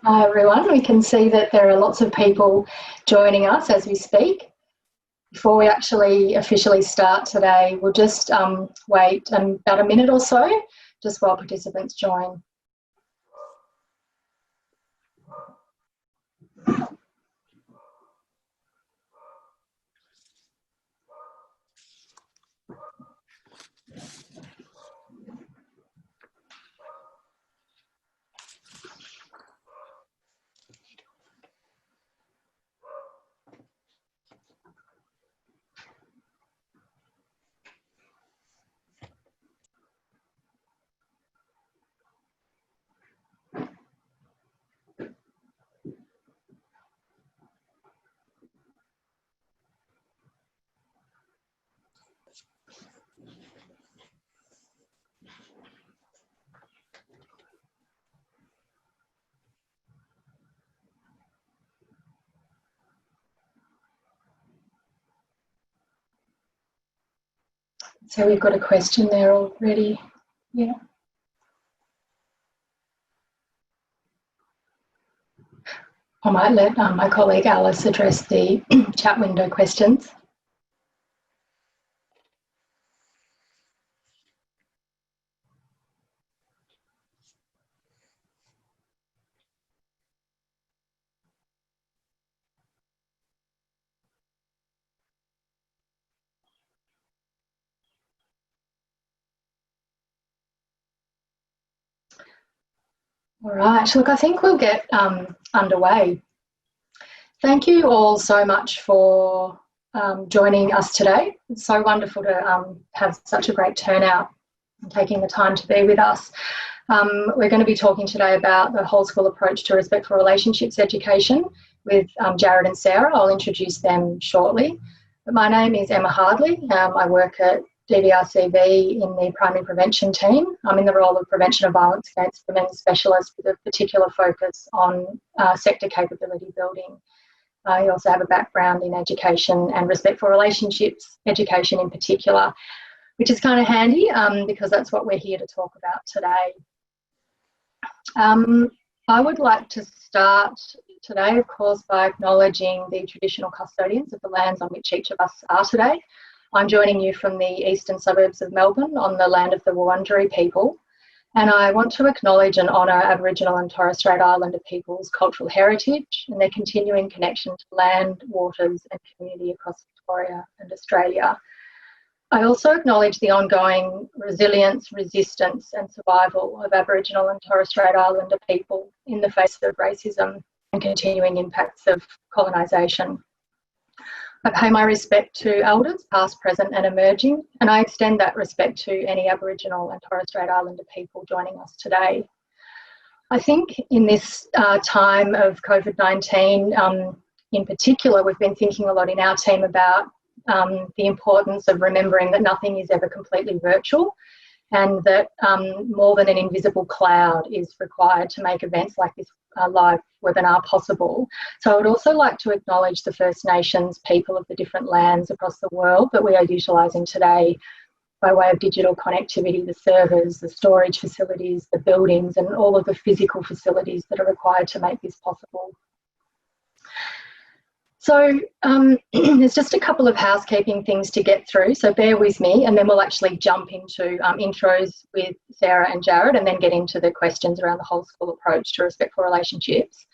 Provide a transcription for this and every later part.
Hi everyone, we can see that there are lots of people joining us as we speak. Before we actually officially start today, we'll just wait about a minute or so, just while participants join. So we've got a question there already. Yeah. I might let my colleague Alice address the chat window questions. All right, look, I think we'll get underway. Thank you all so much for joining us today. It's so wonderful to have such a great turnout and taking the time to be with us. We're going to be talking today about the whole school approach to respectful relationships education with Jared and Sarah. I'll introduce them shortly. But my name is Emma Hardley. I work at DVRCV in the primary prevention team. I'm in the role of prevention of violence against women specialist with a particular focus on sector capability building. I also have a background in education and respectful relationships education in particular, which is kind of handy because that's what we're here to talk about today. I would like to start today, of course, by acknowledging the traditional custodians of the lands on which each of us are today. I'm joining you from the eastern suburbs of Melbourne on the land of the Wurundjeri people, and I want to acknowledge and honour Aboriginal and Torres Strait Islander people's cultural heritage and their continuing connection to land, waters and community across Victoria and Australia. I also acknowledge the ongoing resilience, resistance and survival of Aboriginal and Torres Strait Islander people in the face of racism and continuing impacts of colonisation. I pay my respect to elders, past, present and emerging, and I extend that respect to any Aboriginal and Torres Strait Islander people joining us today. I think in this time of COVID-19 in particular, we've been thinking a lot in our team about the importance of remembering that nothing is ever completely virtual and that more than an invisible cloud is required to make events like this live webinar possible. So I would also like to acknowledge the First Nations people of the different lands across the world that we are utilising today by way of digital connectivity, the servers, the storage facilities, the buildings and all of the physical facilities that are required to make this possible. So there's just a couple of housekeeping things to get through, so bear with me and then we'll actually jump into intros with Sarah and Jared and then get into the questions around the whole school approach to respectful relationships.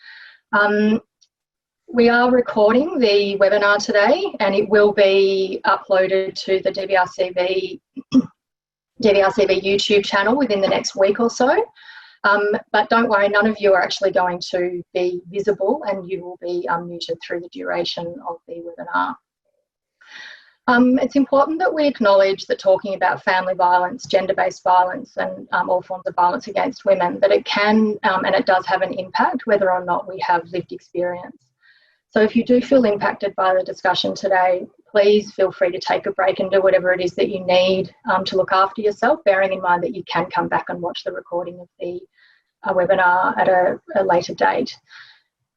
We are recording the webinar today and it will be uploaded to the DVRCV YouTube channel within the next week or so. But don't worry, none of you are actually going to be visible and you will be muted through the duration of the webinar. It's important that we acknowledge that talking about family violence, gender-based violence and all forms of violence against women, that it can and it does have an impact whether or not we have lived experience. So if you do feel impacted by the discussion today, please feel free to take a break and do whatever it is that you need to look after yourself, bearing in mind that you can come back and watch the recording of the webinar at a later date.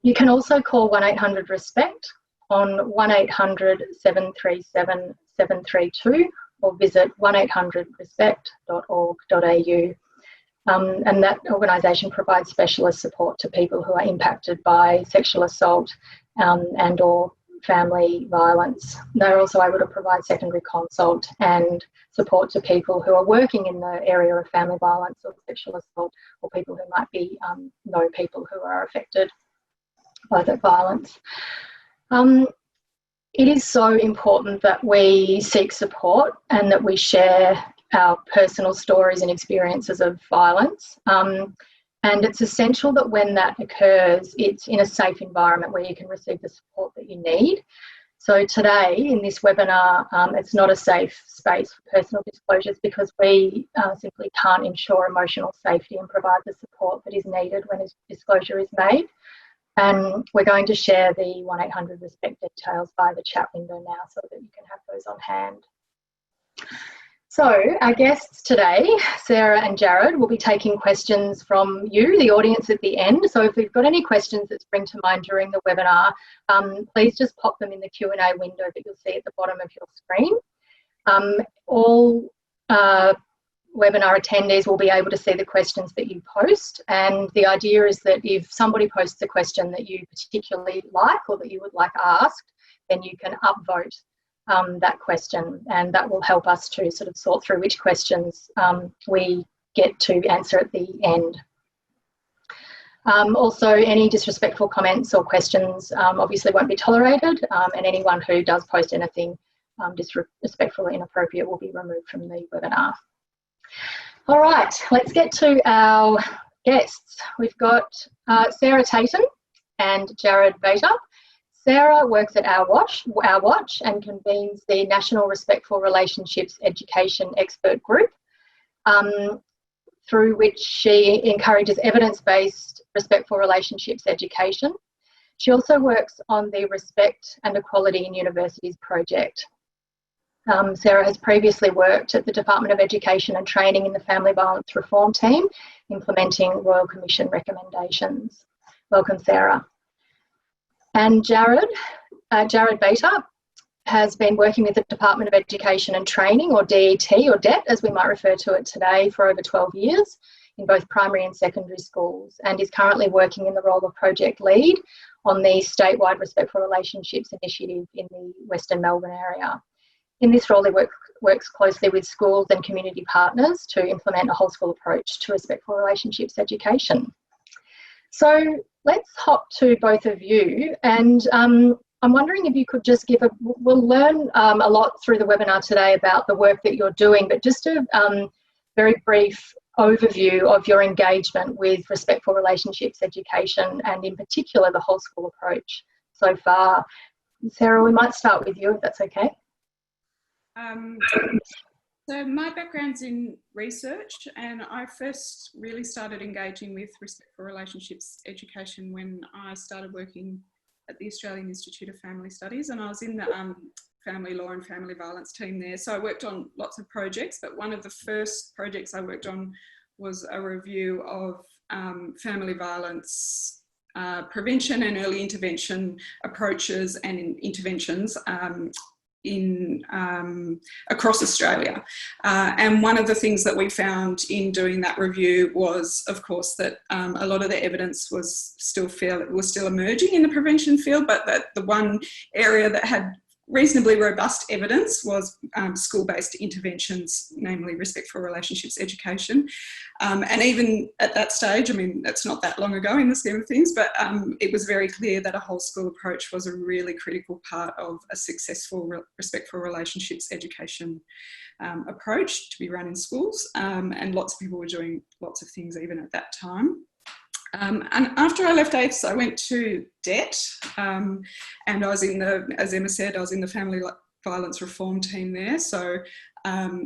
You can also call 1800-RESPECT on 1800-737-732 or visit 1800respect.org.au. and that organisation provides specialist support to people who are impacted by sexual assault and or family violence. They're also able to provide secondary consult and support to people who are working in the area of family violence or sexual assault, or people who might be know people who are affected by that violence. It is so important that we seek support and that we share our personal stories and experiences of violence. And it's essential that when that occurs, it's in a safe environment where you can receive the support that you need. So today in this webinar, it's not a safe space for personal disclosures because we simply can't ensure emotional safety and provide the support that is needed when a disclosure is made. And we're going to share the 1-800 RESPECT details via the chat window now so that you can have those on hand. So our guests today, Sarah and Jared, will be taking questions from you, the audience, at the end. So if you've got any questions that spring to mind during the webinar, please just pop them in the Q&A window that you'll see at the bottom of your screen. All webinar attendees will be able to see the questions that you post, and the idea is that if somebody posts a question that you particularly like or that you would like asked, then you can upvote that question, and that will help us to sort of sort through which questions we get to answer at the end. Also, any disrespectful comments or questions obviously won't be tolerated, and anyone who does post anything disrespectful or inappropriate will be removed from the webinar. All right, let's get to our guests. We've got Sarah Tatum and Jared Bater. Sarah works at Our Watch and convenes the National Respectful Relationships Education Expert Group, through which she encourages evidence-based respectful relationships education. She also works on the Respect and Equality in Universities project. Sarah has previously worked at the Department of Education and Training in the Family Violence Reform Team, implementing Royal Commission recommendations. Welcome, Sarah. And Jared Bater has been working with the Department of Education and Training, or DET, or DET as we might refer to it today, for over 12 years in both primary and secondary schools, and is currently working in the role of project lead on the statewide Respectful Relationships Initiative in the Western Melbourne area. In this role, he works closely with schools and community partners to implement a whole school approach to respectful relationships education. So let's hop to both of you, and I'm wondering if you could just give we'll learn a lot through the webinar today about the work that you're doing, but just a very brief overview of your engagement with respectful relationships education, and in particular the whole school approach so far. Sarah, we might start with you if that's okay. So my background's in research, and I first really started engaging with respectful relationships education when I started working at the Australian Institute of Family Studies, and I was in the family law and family violence team there. So I worked on lots of projects, but one of the first projects I worked on was a review of family violence prevention and early intervention approaches and interventions across Australia. And one of the things that we found in doing that review was, of course, that a lot of the evidence was still emerging in the prevention field, but that the one area that had reasonably robust evidence was school-based interventions, namely respectful relationships education. And even at that stage, I mean, that's not that long ago in the scheme of things, but it was very clear that a whole school approach was a really critical part of a successful respectful relationships education approach to be run in schools. And lots of people were doing lots of things even at that time. And after I left AFES, I went to DET, and I was in the, as Emma said, I was in the Family Violence Reform team there. So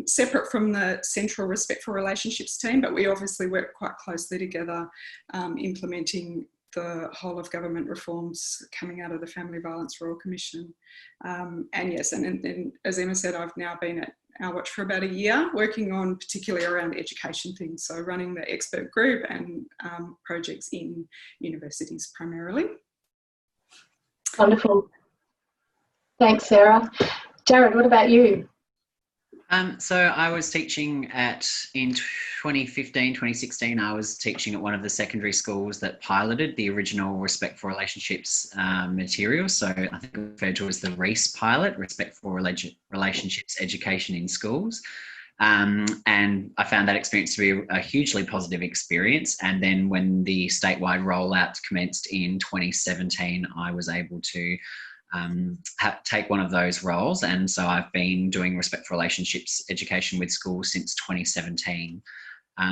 separate from the central respectful relationships team, but we obviously work quite closely together, implementing the whole of government reforms coming out of the Family Violence Royal Commission. And yes, and then as Emma said, I've now been at Our Watch for about a year, working on particularly around education things, so running the expert group and projects in universities primarily. Wonderful. Thanks, Sarah. Jared, what about you? So I was teaching in 2015, 2016, I was teaching at one of the secondary schools that piloted the original Respect for Relationships material. So I think referred to as the REASE pilot, Respect for Relationships Education in Schools. And I found that experience to be a hugely positive experience. And then when the statewide rollout commenced in 2017, I was able to take one of those roles. And so I've been doing Respect for Relationships education with schools since 2017.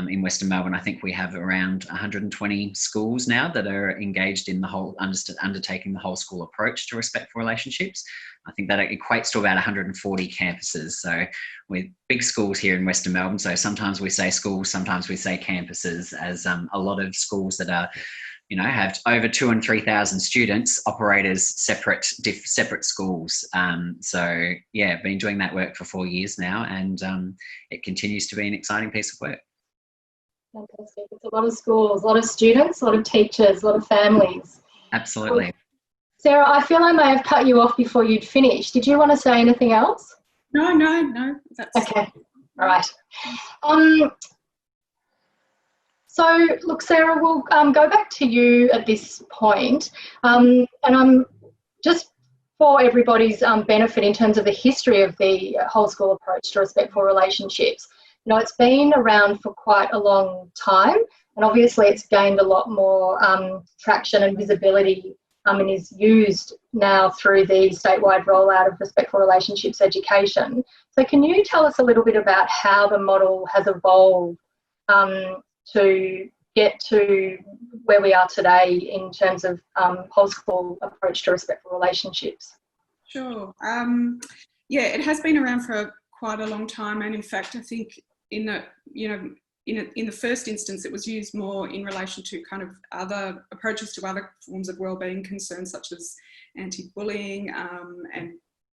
In Western Melbourne, I think we have around 120 schools now that are engaged in the whole, undertaking the whole school approach to respect for relationships. I think that equates to about 140 campuses. So with big schools here in Western Melbourne, so sometimes we say schools, sometimes we say campuses, as a lot of schools that are, have over 2,000 and 3,000 students operate as separate schools. So yeah, I've been doing that work for 4 years now, and it continues to be an exciting piece of work. Fantastic. It's a lot of schools, a lot of students, a lot of teachers, a lot of families. Absolutely. Well, Sarah, I feel I may have cut you off before you'd finished. Did you want to say anything else? No. That's okay. All right. So, look, Sarah, we'll go back to you at this point. And I'm just for everybody's benefit in terms of the history of the whole school approach to respectful relationships. It's been around for quite a long time, and obviously it's gained a lot more traction and visibility and is used now through the statewide rollout of respectful relationships education. So can you tell us a little bit about how the model has evolved to get to where we are today in terms of whole school approach to respectful relationships? Sure. Yeah, it has been around for quite a long time, and in fact, I think in the first instance, it was used more in relation to kind of other approaches to other forms of wellbeing concerns, such as anti-bullying and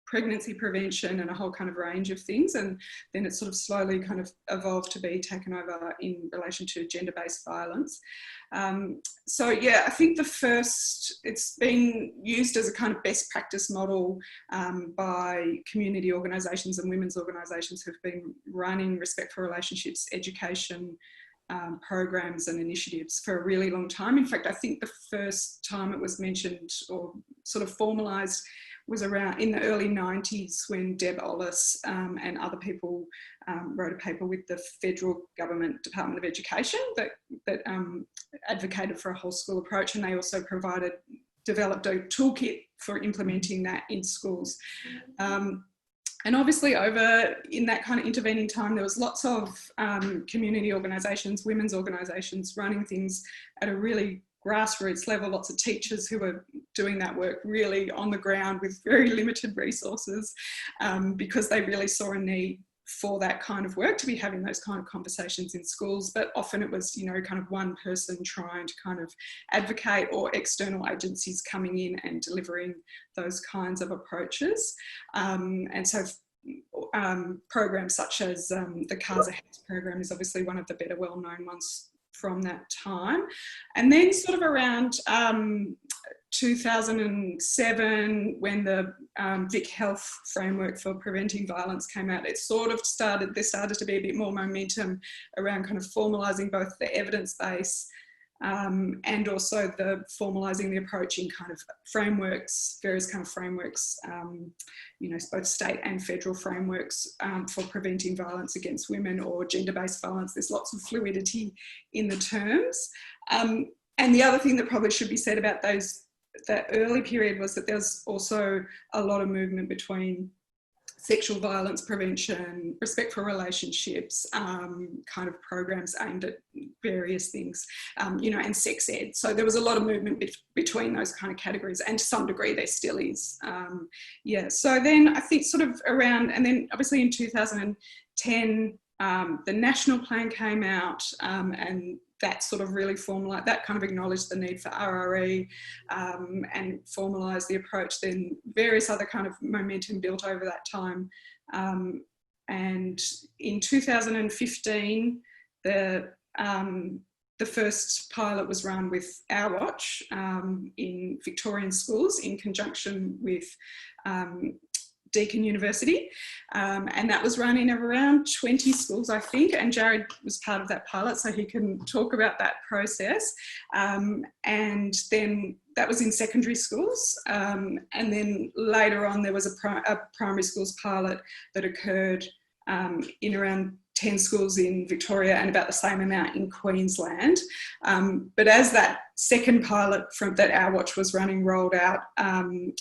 pregnancy prevention and a whole kind of range of things. And then it sort of slowly kind of evolved to be taken over in relation to gender-based violence. So yeah, I think it's been used as a kind of best practice model by community organisations and women's organisations who've been running respect for relationships education programs and initiatives for a really long time. In fact, I think the first time it was mentioned or sort of formalised was around in the early 90s when Deb Ollis and other people wrote a paper with the federal government Department of Education that advocated for a whole school approach, and they also developed a toolkit for implementing that in schools. And obviously in that kind of intervening time, there was lots of community organisations, women's organisations running things at a really grassroots level, lots of teachers who were doing that work really on the ground with very limited resources because they really saw a need for that kind of work, to be having those kind of conversations in schools. But often it was, kind of one person trying to kind of advocate, or external agencies coming in and delivering those kinds of approaches. And so programs such as the Casa Health program is obviously one of the better well-known ones from that time. And then sort of around 2007, when the Vic Health framework for preventing violence came out, there started to be a bit more momentum around kind of formalising both the evidence base and also the formalising the approach in kind of frameworks, various kind of frameworks, both state and federal frameworks for preventing violence against women or gender-based violence. There's lots of fluidity in the terms. And the other thing that probably should be said about that early period was that there's also a lot of movement between sexual violence prevention, respect for relationships, kind of programs aimed at various things, and sex ed. So there was a lot of movement between those kind of categories, and to some degree there still is. So then I think sort of around, and then obviously in 2010, the national plan came out, and that sort of really formalised, that kind of acknowledged the need for RRE and formalised the approach. Then various other kind of momentum built over that time. And in 2015, the first pilot was run with Our Watch in Victorian schools in conjunction with Deakin University, and that was run in around 20 schools, I think, and Jared was part of that pilot, so he can talk about that process. And then that was in secondary schools, and then later on there was a primary schools pilot that occurred in around 10 schools in Victoria and about the same amount in Queensland. But as that second pilot that Our Watch was running rolled out,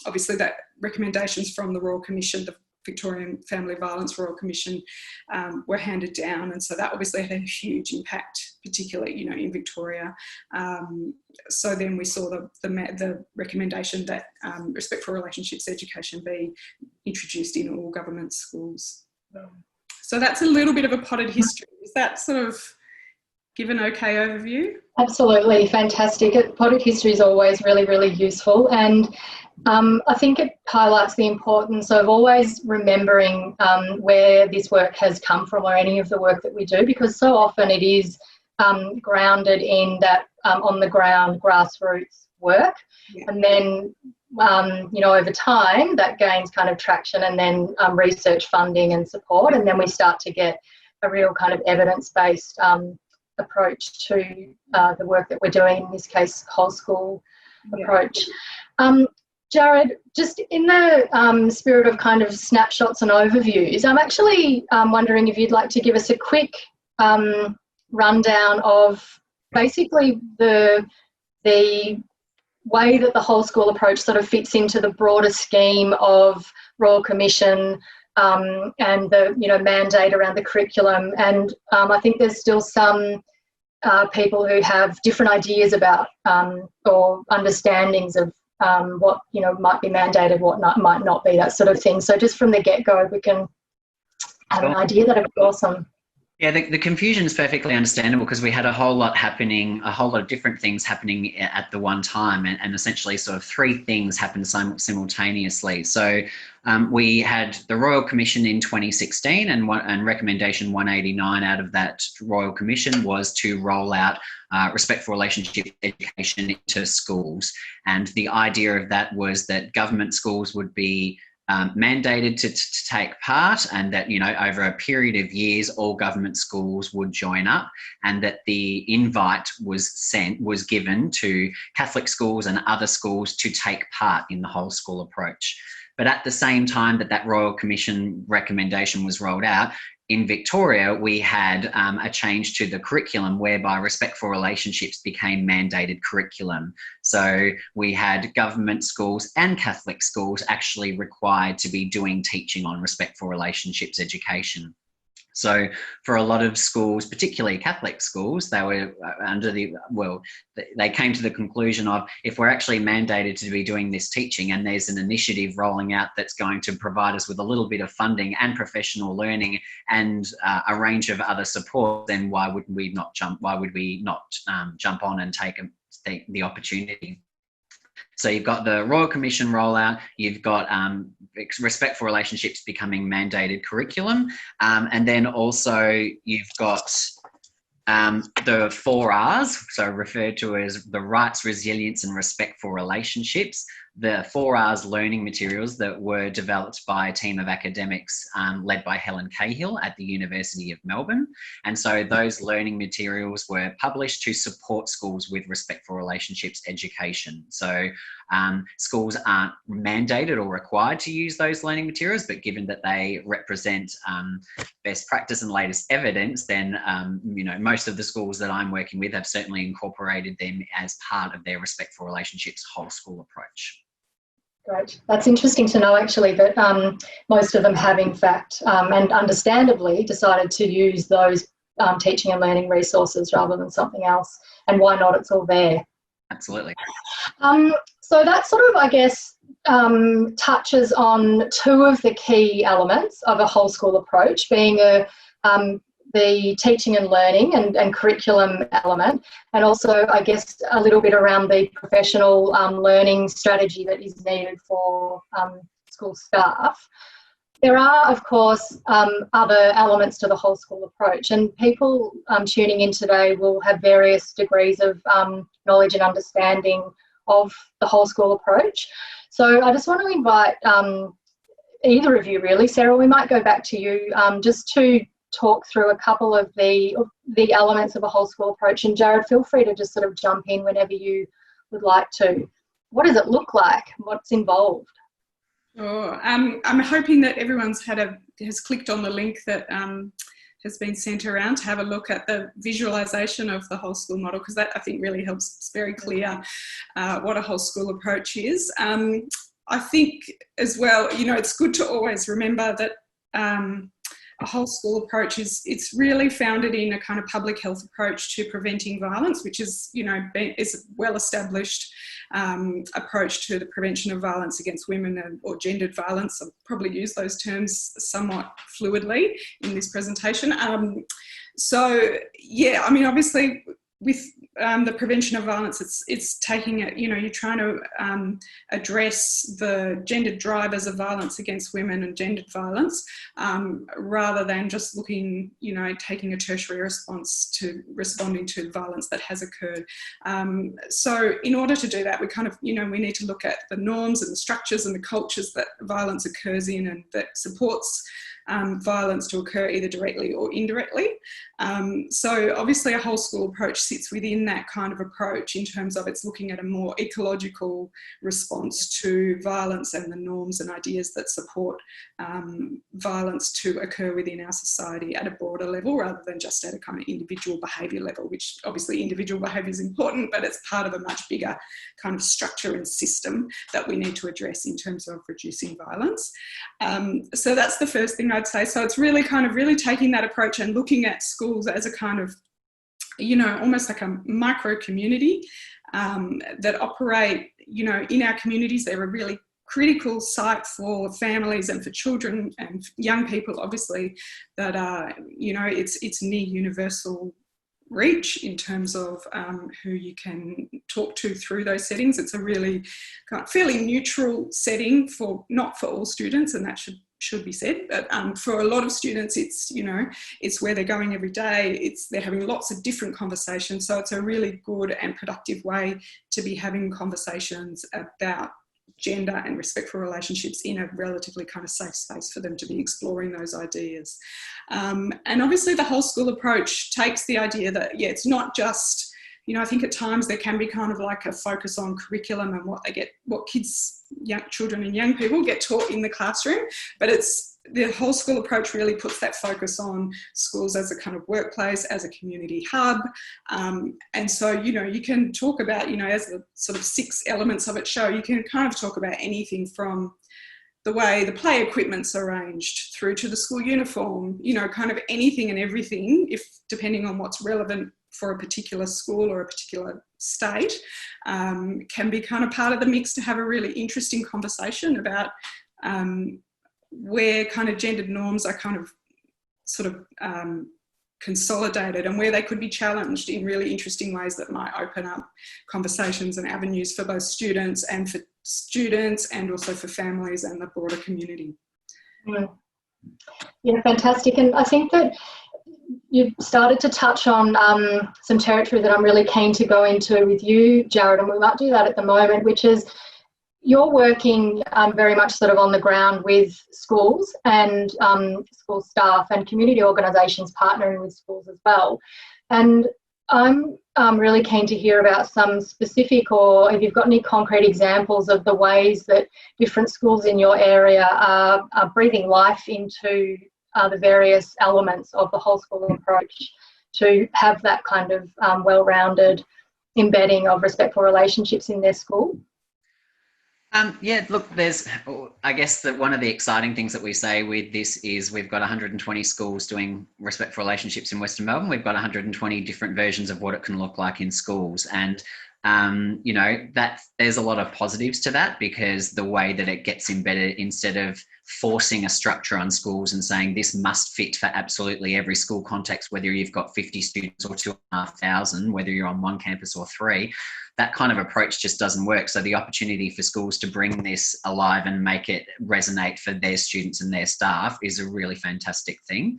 obviously that recommendations from the Royal Commission, the Victorian Family Violence Royal Commission, were handed down, and so that obviously had a huge impact, particularly in Victoria. So then we saw the recommendation that respectful relationships education be introduced in all government schools. So that's a little bit of a potted history. Is that sort of give an okay overview? Absolutely, fantastic. Potted history is always really, really useful, and I think it highlights the importance of always remembering where this work has come from, or any of the work that we do, because so often it is grounded in that on the ground grassroots work. Yeah. And then over time that gains kind of traction, and then research funding and support, and then we start to get a real kind of evidence-based approach to the work that we're doing, in this case whole school approach. Jared, just in the spirit of kind of snapshots and overviews, I'm actually wondering if you'd like to give us a quick rundown of basically the way that the whole school approach sort of fits into the broader scheme of Royal Commission and the mandate around the curriculum. And I think there's still some people who have different ideas about or understandings of what might be mandated, what might not be, that sort of thing. So just from the get-go, we can have an idea. That'd be awesome. Yeah, the confusion is perfectly understandable, because we had a whole lot happening, a whole lot of different things happening at the one time, and essentially sort of three things happened simultaneously. So we had the Royal Commission in 2016, and recommendation 189 out of that Royal Commission was to roll out respectful relationship education into schools. And the idea of that was that government schools would be mandated to take part, and that over a period of years all government schools would join up, and that the invite was given to Catholic schools and other schools to take part in the whole school approach. But at the same time that Royal Commission recommendation was rolled out, in Victoria, we had a change to the curriculum whereby respectful relationships became mandated curriculum. So we had government schools and Catholic schools actually required to be doing teaching on respectful relationships education. So for a lot of schools, particularly Catholic schools, they were they came to the conclusion of, if we're actually mandated to be doing this teaching, and there's an initiative rolling out that's going to provide us with a little bit of funding and professional learning and a range of other support, then why would we not jump on and take the opportunity? So you've got the Royal Commission rollout, you've got respectful relationships becoming mandated curriculum, and then also you've got the 4 R's, so referred to as the rights, resilience and respectful relationships. The 4 R's learning materials that were developed by a team of academics led by Helen Cahill at the University of Melbourne. And so those learning materials were published to support schools with respectful relationships education. So schools aren't mandated or required to use those learning materials, but given that they represent best practice and latest evidence, then most of the schools that I'm working with have certainly incorporated them as part of their respectful relationships whole school approach. Great. That's interesting to know, actually, that most of them have, in fact, and understandably, decided to use those teaching and learning resources rather than something else. And why not? It's all there. Absolutely. So that sort of, I guess, touches on two of the key elements of a whole school approach, being the teaching and learning and curriculum element, and also, I guess, a little bit around the professional learning strategy that is needed for school staff. There are, of course, other elements to the whole school approach, and people tuning in today will have various degrees of knowledge and understanding of the whole school approach. So I just want to invite either of you really. Sarah, we might go back to you just to talk through a couple of the elements of a whole school approach. And Jared, feel free to just sort of jump in whenever you would like to. What does it look like? What's involved? Oh, I'm hoping that everyone's has clicked on the link that has been sent around to have a look at the visualisation of the whole school model, because that I think really helps. It's very clear what a whole school approach is. I think as well, you know, it's good to always remember that a whole school approach it's really founded in a kind of public health approach to preventing violence, which is, you know, is a well-established approach to the prevention of violence against women or gendered violence. I'll probably use those terms somewhat fluidly in this presentation. So, yeah, I mean, obviously with the prevention of violence, it's taking it, you know, you're trying to address the gendered drivers of violence against women and gendered violence, rather than just looking, you know, taking a tertiary response to responding to violence that has occurred. So in order to do that, we kind of, you know, we need to look at the norms and the structures and the cultures that violence occurs in and that supports violence to occur either directly or indirectly. So obviously a whole school approach sits within that kind of approach in terms of it's looking at a more ecological response to violence and the norms and ideas that support violence to occur within our society at a broader level rather than just at a kind of individual behaviour level, which obviously individual behaviour is important, but it's part of a much bigger kind of structure and system that we need to address in terms of reducing violence. So that's the first thing I'd say. So it's really kind of really taking that approach and looking at schools as a kind of, you know, almost like a micro community that operate, you know, in our communities. They're a really critical site for families and for children and young people, obviously, that are, you know, it's near universal reach in terms of who you can talk to through those settings. It's a really kind of fairly neutral setting not for all students, and that should be said, but for a lot of students, it's, you know, it's where they're going every day. They're having lots of different conversations. So it's a really good and productive way to be having conversations about gender and respectful relationships in a relatively kind of safe space for them to be exploring those ideas. And obviously the whole school approach takes the idea that, yeah, it's not just, you know, I think at times there can be kind of like a focus on curriculum and what kids, young children and young people get taught in the classroom, but the whole school approach really puts that focus on schools as a kind of workplace, as a community hub. And so, you know, you can talk about, you know, as the sort of 6 elements of it show, you can kind of talk about anything from the way the play equipment's arranged through to the school uniform, you know, kind of anything and everything, depending on what's relevant for a particular school or a particular state, can be kind of part of the mix to have a really interesting conversation about where kind of gendered norms are kind of sort of consolidated and where they could be challenged in really interesting ways that might open up conversations and avenues for both students and also for families and the broader community. Yeah, fantastic. And I think that you've started to touch on some territory that I'm really keen to go into with you, Jared, and we might do that at the moment, which is you're working very much sort of on the ground with schools and school staff and community organisations partnering with schools as well. And I'm really keen to hear about some specific, or if you've got any concrete examples of the ways that different schools in your area are breathing life into the various elements of the whole school approach to have that kind of well-rounded embedding of respectful relationships in their school. Yeah, look, I guess that one of the exciting things that we say with this is we've got 120 schools doing respectful relationships in Western Melbourne. We've got 120 different versions of what it can look like in schools. And, you know, that there's a lot of positives to that, because the way that it gets embedded, instead of forcing a structure on schools and saying this must fit for absolutely every school context, whether you've got 50 students or 2,500, whether you're on one campus or 3, that kind of approach just doesn't work. So the opportunity for schools to bring this alive and make it resonate for their students and their staff is a really fantastic thing.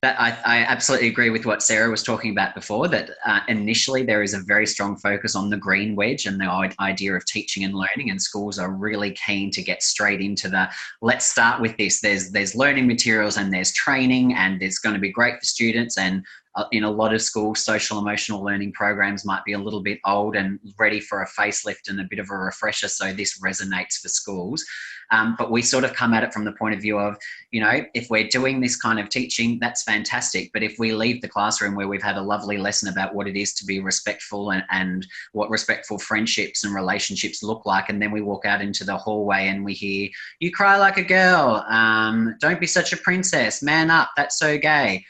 That I absolutely agree with what Sarah was talking about before, that initially there is a very strong focus on the green wedge and the idea of teaching and learning, and schools are really keen to get straight into the, let's start with this. There's learning materials and there's training and it's going to be great for students, and in a lot of schools, social emotional learning programs might be a little bit old and ready for a facelift and a bit of a refresher, so this resonates for schools. But we sort of come at it from the point of view of, you know, if we're doing this kind of teaching, that's fantastic. But if we leave the classroom where we've had a lovely lesson about what it is to be respectful and what respectful friendships and relationships look like, and then we walk out into the hallway and we hear, you cry like a girl, don't be such a princess, man up, that's so gay.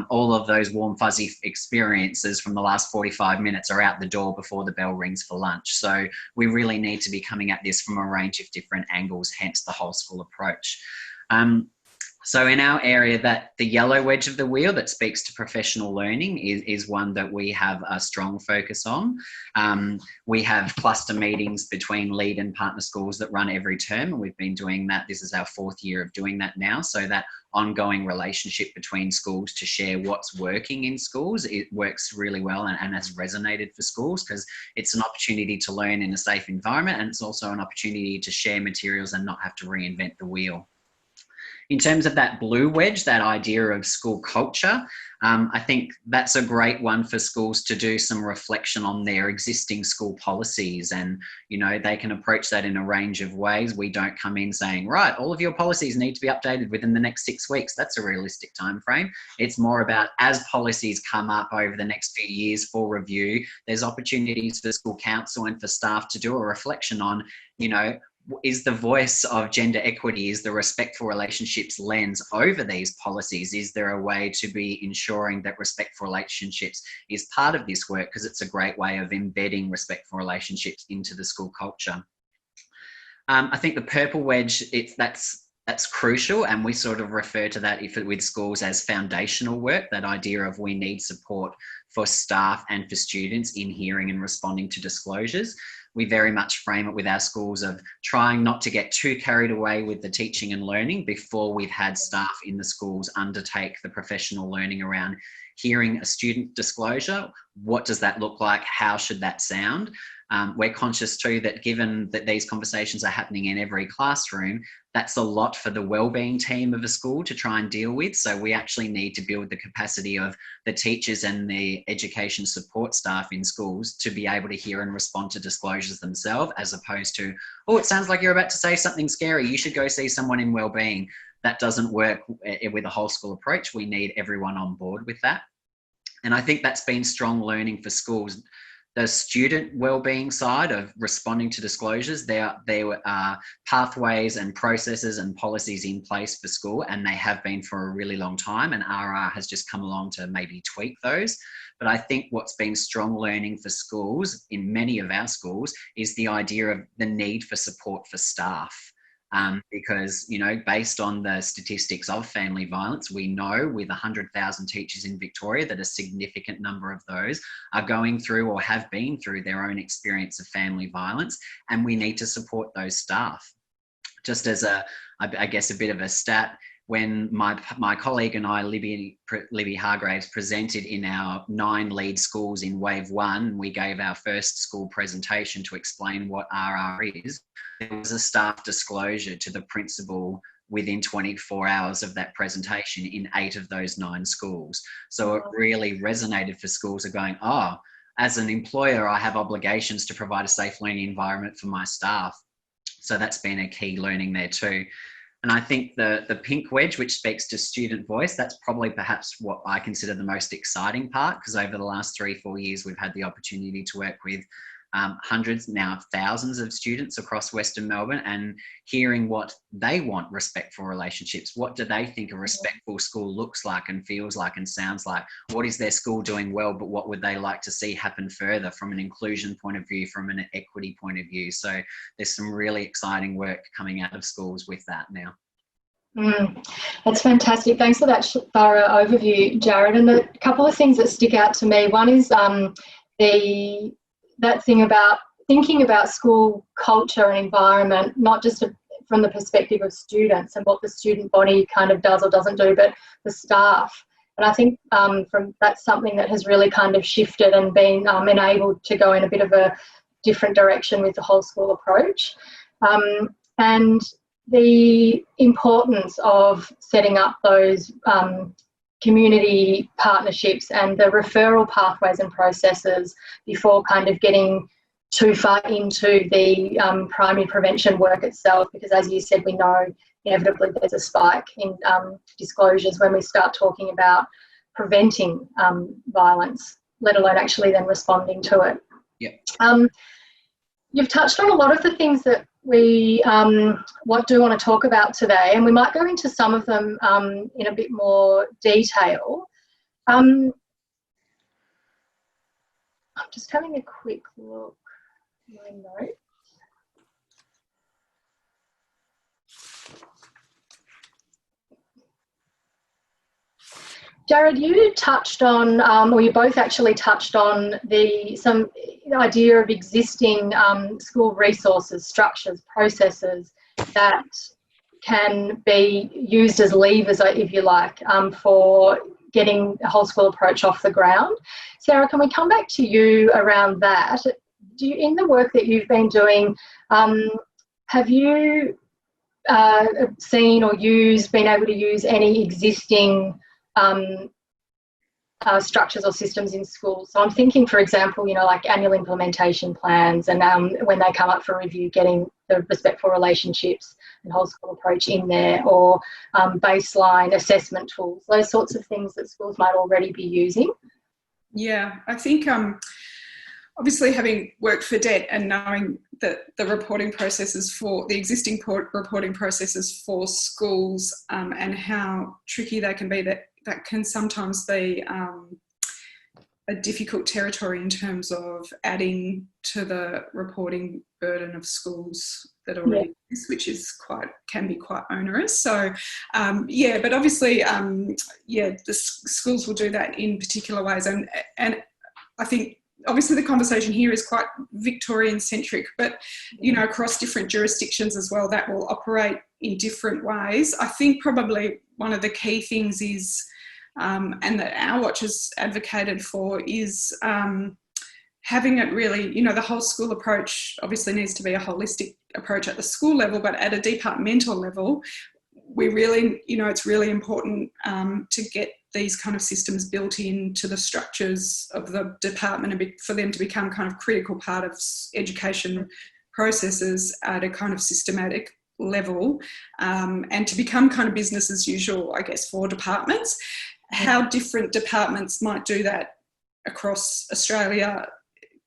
All of those warm, fuzzy experiences from the last 45 minutes are out the door before the bell rings for lunch. So we really need to be coming at this from a range of different angles, hence the whole school approach. So in our area, that the yellow wedge of the wheel that speaks to professional learning is one that we have a strong focus on. We have cluster meetings between lead and partner schools that run every term, and we've been doing that. This is our 4th year of doing that now. So that ongoing relationship between schools to share what's working in schools, it works really well and has resonated for schools, because it's an opportunity to learn in a safe environment, and it's also an opportunity to share materials and not have to reinvent the wheel. In terms of that blue wedge, that idea of school culture, I think that's a great one for schools to do some reflection on their existing school policies. And, you know, they can approach that in a range of ways. We don't come in saying, right, all of your policies need to be updated within the next 6 weeks. That's a realistic time frame. It's more about, as policies come up over the next few years for review, there's opportunities for school council and for staff to do a reflection on, you know, is the voice of gender equity, is the respectful relationships lens over these policies? Is there a way to be ensuring that respectful relationships is part of this work? Because it's a great way of embedding respectful relationships into the school culture. I think the purple wedge, that's crucial, and we sort of refer to that with schools as foundational work, that idea of we need support for staff and for students in hearing and responding to disclosures. We very much frame it with our schools of trying not to get too carried away with the teaching and learning before we've had staff in the schools undertake the professional learning around hearing a student disclosure. What does that look like? How should that sound? We're conscious too that given that these conversations are happening in every classroom, that's a lot for the wellbeing team of a school to try and deal with. So we actually need to build the capacity of the teachers and the education support staff in schools to be able to hear and respond to disclosures themselves, as opposed to, oh, it sounds like you're about to say something scary, you should go see someone in wellbeing. That doesn't work with a whole school approach. We need everyone on board with that. And I think that's been strong learning for schools. The student wellbeing side of responding to disclosures, there are pathways and processes and policies in place for school, and they have been for a really long time, and RR has just come along to maybe tweak those. But I think what's been strong learning for schools, in many of our schools, is the idea of the need for support for staff. Because, you know, based on the statistics of family violence, we know with 100,000 teachers in Victoria that a significant number of those are going through or have been through their own experience of family violence, and we need to support those staff. Just as I guess a bit of a stat, when my colleague and I, Libby Hargraves, presented in our 9 lead schools in wave 1, we gave our first school presentation to explain what RR is. There was a staff disclosure to the principal within 24 hours of that presentation in 8 of those 9 schools. So it really resonated for schools of going, oh, as an employer, I have obligations to provide a safe learning environment for my staff. So that's been a key learning there too. And I think the pink wedge, which speaks to student voice, that's probably perhaps what I consider the most exciting part, because over the last 3-4 years, we've had the opportunity to work with hundreds, now thousands of students across Western Melbourne, and hearing what they want respectful relationships. What do they think a respectful school looks like and feels like and sounds like? What is their school doing well, but what would they like to see happen further from an inclusion point of view, from an equity point of view? So there's some really exciting work coming out of schools with that now. That's fantastic. Thanks for that thorough overview, Jared. And a couple of things that stick out to me. One is that thing about thinking about school culture and environment, not just from the perspective of students and what the student body kind of does or doesn't do, but the staff. And I think that's something that has really kind of shifted and been enabled to go in a bit of a different direction with the whole school approach. And the importance of setting up those community partnerships and the referral pathways and processes before kind of getting too far into the primary prevention work itself, because as you said, we know inevitably there's a spike in disclosures when we start talking about preventing violence, let alone actually then responding to it. Yeah. You've touched on a lot of the things that we do want to talk about today, and we might go into some of them in a bit more detail. I'm just having a quick look at my notes. Jared, you touched on, or you both actually touched on some idea of existing school resources, structures, processes that can be used as levers, if you like, for getting a whole school approach off the ground. Sarah, can we come back to you around that? In the work that you've been doing, have you seen or been able to use any existing structures or systems in schools? So I'm thinking, for example, like annual implementation plans, and when they come up for review, getting the respectful relationships and whole school approach in there, or baseline assessment tools, those sorts of things that schools might already be using. Yeah, I think obviously having worked for DET and knowing that the reporting processes for the existing reporting processes for schools and how tricky they can be, that can sometimes be a difficult territory in terms of adding to the reporting burden of schools that already exist, which can be quite onerous. So but obviously the schools will do that in particular ways, and I think obviously the conversation here is quite Victorian centric, but across different jurisdictions as well, that will operate in different ways. I think probably one of the key things is and that our watch has advocated for is having it really, the whole school approach obviously needs to be a holistic approach at the school level, but at a departmental level, we really, it's really important to get these kind of systems built into the structures of the department for them to become kind of critical part of education processes at a kind of systematic level, and to become kind of business as usual, I guess, for departments. How different departments might do that across Australia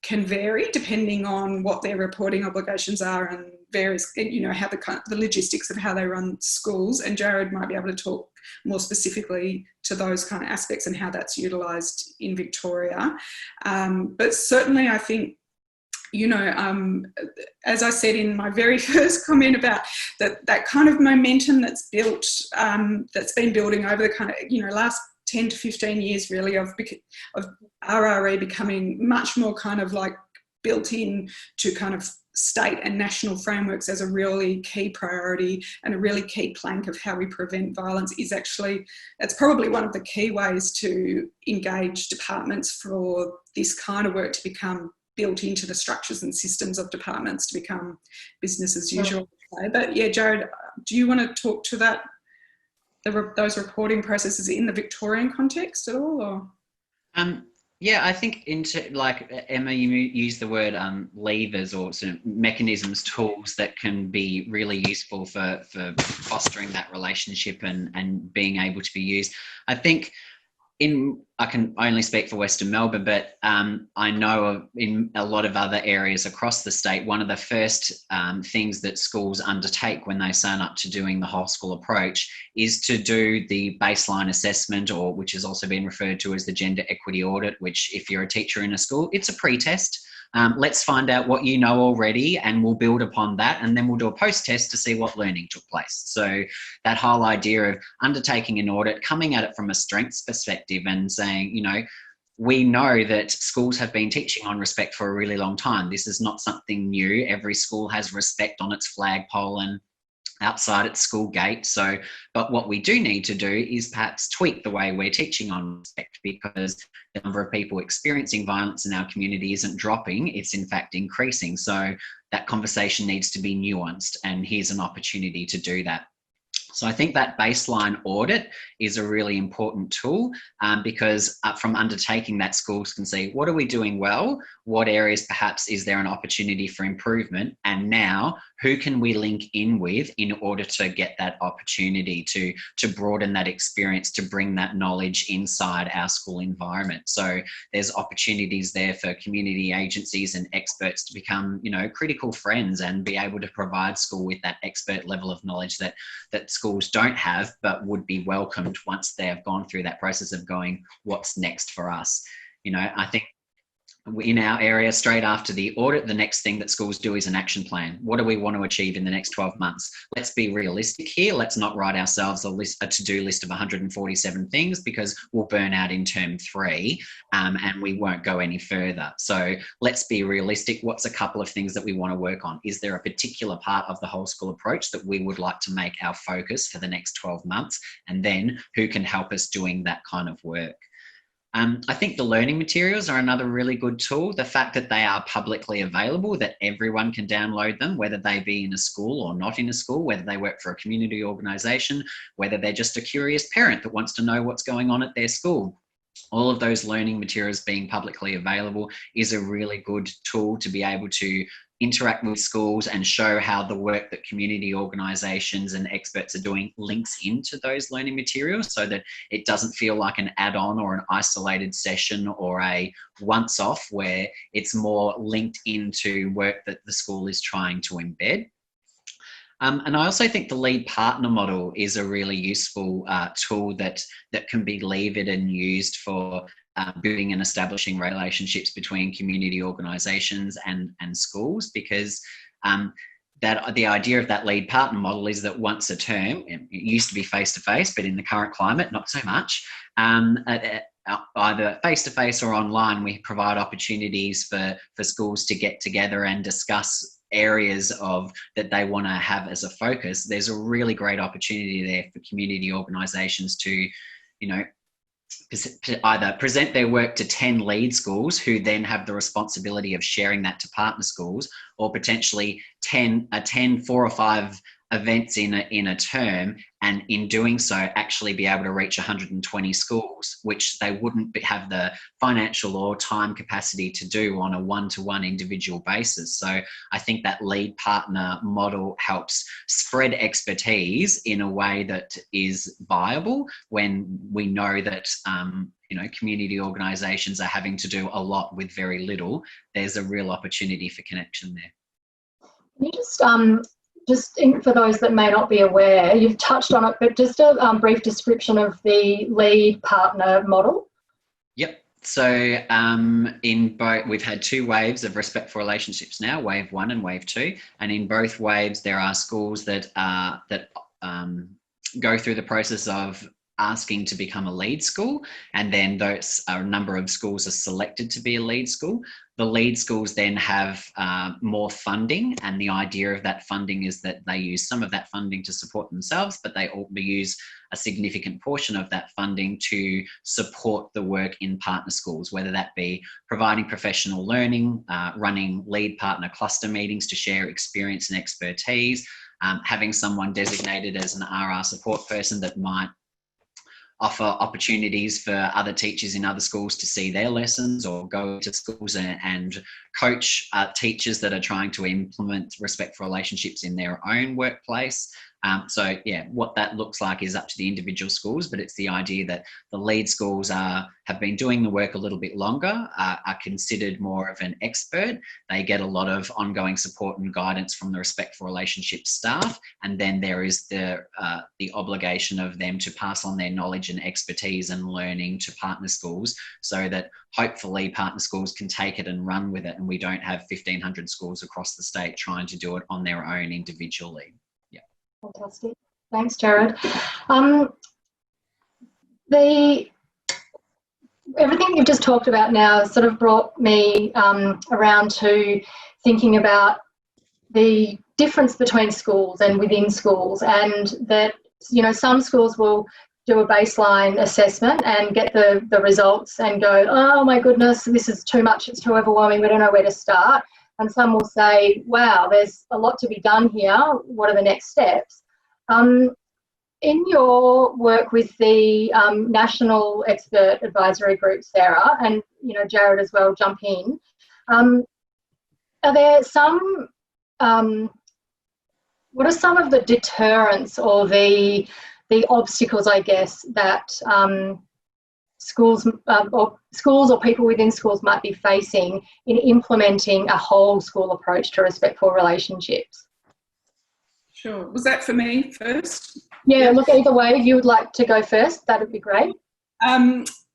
can vary depending on what their reporting obligations are and various, how the logistics of how they run schools. And Jared might be able to talk more specifically to those kind of aspects and how that's utilised in Victoria. But certainly I think, as I said in my very first comment about that kind of momentum that's built, that's been building over the kind of, last 10 to 15 years really of RRE becoming much more kind of like built in to kind of state and national frameworks as a really key priority and a really key plank of how we prevent violence is actually, that's probably one of the key ways to engage departments for this kind of work to become built into the structures and systems of departments to become business as usual. But yeah, Jared, do you want to talk to that, those reporting processes in the Victorian context at all? Or? Yeah, I think like Emma, you used the word levers or sort of mechanisms, tools that can be really useful for fostering that relationship and being able to be used. I think I can only speak for Western Melbourne, but I know in a lot of other areas across the state, one of the first things that schools undertake when they sign up to doing the whole school approach is to do the baseline assessment, or which has also been referred to as the gender equity audit, which if you're a teacher in a school, it's a pre-test. Let's find out what you know already and we'll build upon that, and then we'll do a post-test to see what learning took place. So that whole idea of undertaking an audit, coming at it from a strengths perspective and saying, we know that schools have been teaching on respect for a really long time. This is not something new. Every school has respect on its flagpole and outside at school gate. So, but what we do need to do is perhaps tweak the way we're teaching on respect, because the number of people experiencing violence in our community isn't dropping, it's in fact increasing. So that conversation needs to be nuanced, and here's an opportunity to do that. So I think that baseline audit is a really important tool, because from undertaking that, schools can see, what are we doing well? What areas perhaps is there an opportunity for improvement? And now who can we link in with in order to get that opportunity to broaden that experience, to bring that knowledge inside our school environment? So there's opportunities there for community agencies and experts to become, you know, critical friends and be able to provide school with that expert level of knowledge that schools don't have, but would be welcomed once they have gone through that process of going, what's next for us? You know, I think in our area, straight after the audit, the next thing that schools do is an action plan. What do we want to achieve in the next 12 months? Let's be realistic here. Let's not write ourselves a to-do list of 147 things, because we'll burn out in term 3 and we won't go any further. So let's be realistic. What's a couple of things that we want to work on? Is there a particular part of the whole school approach that we would like to make our focus for the next 12 months? And then who can help us doing that kind of work? I think the learning materials are another really good tool. The fact that they are publicly available, that everyone can download them, whether they be in a school or not in a school, whether they work for a community organisation, whether they're just a curious parent that wants to know what's going on at their school. All of those learning materials being publicly available is a really good tool to be able to interact with schools and show how the work that community organisations and experts are doing links into those learning materials, so that it doesn't feel like an add-on or an isolated session or a once-off, where it's more linked into work that the school is trying to embed. And I also think the lead partner model is a really useful tool that can be levered and used for building and establishing relationships between community organisations and schools, because that the idea of that lead partner model is that once a term, it used to be face-to-face, but in the current climate, not so much, either face-to-face or online, we provide opportunities for schools to get together and discuss areas of that they want to have as a focus. There's a really great opportunity there for community organisations to, you know, either present their work to 10 lead schools who then have the responsibility of sharing that to partner schools, or potentially attend 4 or 5 events in a term, and in doing so actually be able to reach 120 schools, which they wouldn't have the financial or time capacity to do on a one-to-one individual basis. So I think that lead partner model helps spread expertise in a way that is viable when we know that you know, community organisations are having to do a lot with very little. There's a real opportunity for connection there. Can you just for those that may not be aware, you've touched on it, but just a brief description of the lead partner model. Yep. So in both, we've had 2 waves of Respect for Relationships now, wave 1 and wave 2. And in both waves, there are schools that go through the process of asking to become a lead school, and then those a number of schools are selected to be a lead school. The lead schools then have more funding, and the idea of that funding is that they use some of that funding to support themselves, but they also use a significant portion of that funding to support the work in partner schools, whether that be providing professional learning, running lead partner cluster meetings to share experience and expertise, having someone designated as an RR support person that might offer opportunities for other teachers in other schools to see their lessons, or go to schools and coach teachers that are trying to implement Respect for Relationships in their own workplace. So yeah, what that looks like is up to the individual schools, but it's the idea that the lead schools have been doing the work a little bit longer, are considered more of an expert. They get a lot of ongoing support and guidance from the Respect for Relationships staff, and then there is the obligation of them to pass on their knowledge and expertise and learning to partner schools, so that hopefully partner schools can take it and run with it, and we don't have 1,500 schools across the state trying to do it on their own individually. Fantastic. Thanks, Jared. Everything you've just talked about now sort of brought me around to thinking about the difference between schools and within schools, and that, you know, some schools will do a baseline assessment and get the results and go, oh my goodness, this is too much, it's too overwhelming, we don't know where to start. And some will say, wow, there's a lot to be done here, what are the next steps? In your work with the National Expert Advisory Group, Sarah, and, you know, Jared as well, jump in, are there some, what are some of the deterrents or the obstacles, I guess, that schools or people within schools might be facing in implementing a whole school approach to respectful relationships? Sure. Was that for me first? Yeah, look, either way, if you would like to go first, that would be great.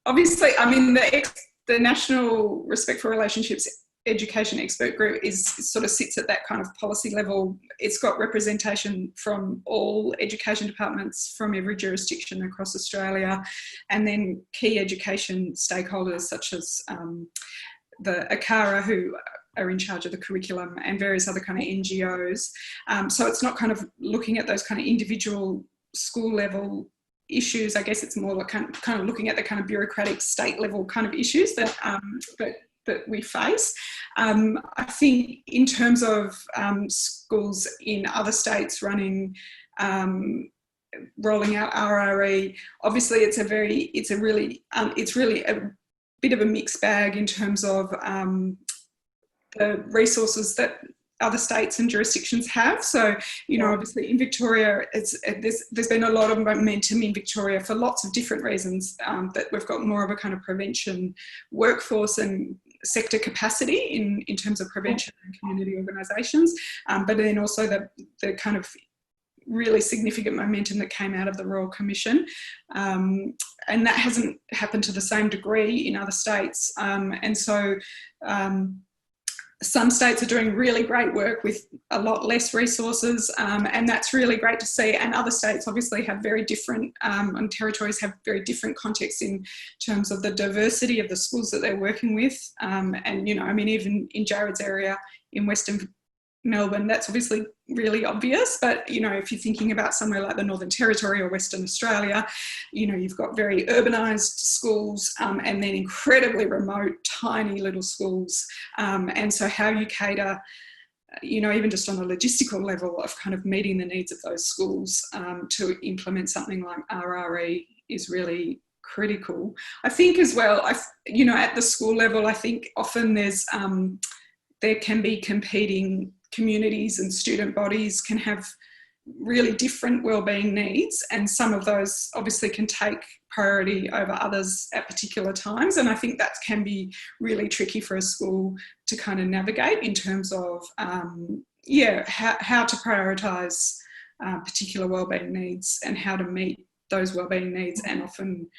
Obviously, I mean, the National Respectful Relationships Education Expert Group sort of sits at that kind of policy level. It's got representation from all education departments from every jurisdiction across Australia, and then key education stakeholders such as the ACARA, who are in charge of the curriculum, and various other kind of NGOs. So it's not kind of looking at those kind of individual school level issues. I guess it's more like kind of looking at the kind of bureaucratic state level kind of issues that we face. I think in terms of schools in other states rolling out RRE, obviously it's really a bit of a mixed bag in terms of the resources that other states and jurisdictions have. So, you know, obviously in Victoria, there's been a lot of momentum in Victoria for lots of different reasons, that we've got more of a kind of prevention workforce and sector capacity in terms of prevention and community organisations, but then also the kind of really significant momentum that came out of the Royal Commission, and that hasn't happened to the same degree in other states, and so some states are doing really great work with a lot less resources, and that's really great to see. And other states obviously have very different, and territories have very different contexts in terms of the diversity of the schools that they're working with. And, you know, I mean, even in Jared's area in Western Melbourne, that's obviously really obvious, but, you know, if you're thinking about somewhere like the Northern Territory or Western Australia, you know, you've got very urbanised schools, and then incredibly remote, tiny little schools. And so how you cater, you know, even just on a logistical level of kind of meeting the needs of those schools to implement something like RRE is really critical. I think as well, you know, at the school level, I think often there can be competing communities, and student bodies can have really different wellbeing needs, and some of those obviously can take priority over others at particular times, and I think that can be really tricky for a school to kind of navigate in terms of how to prioritise particular wellbeing needs and how to meet those wellbeing needs, and often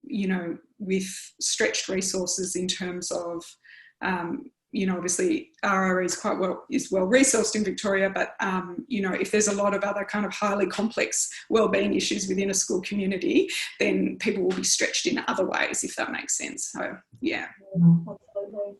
you know, with stretched resources in terms of you know, obviously RRE is well resourced in Victoria, but you know, if there's a lot of other kind of highly complex wellbeing issues within a school community, then people will be stretched in other ways, if that makes sense. So yeah. Absolutely.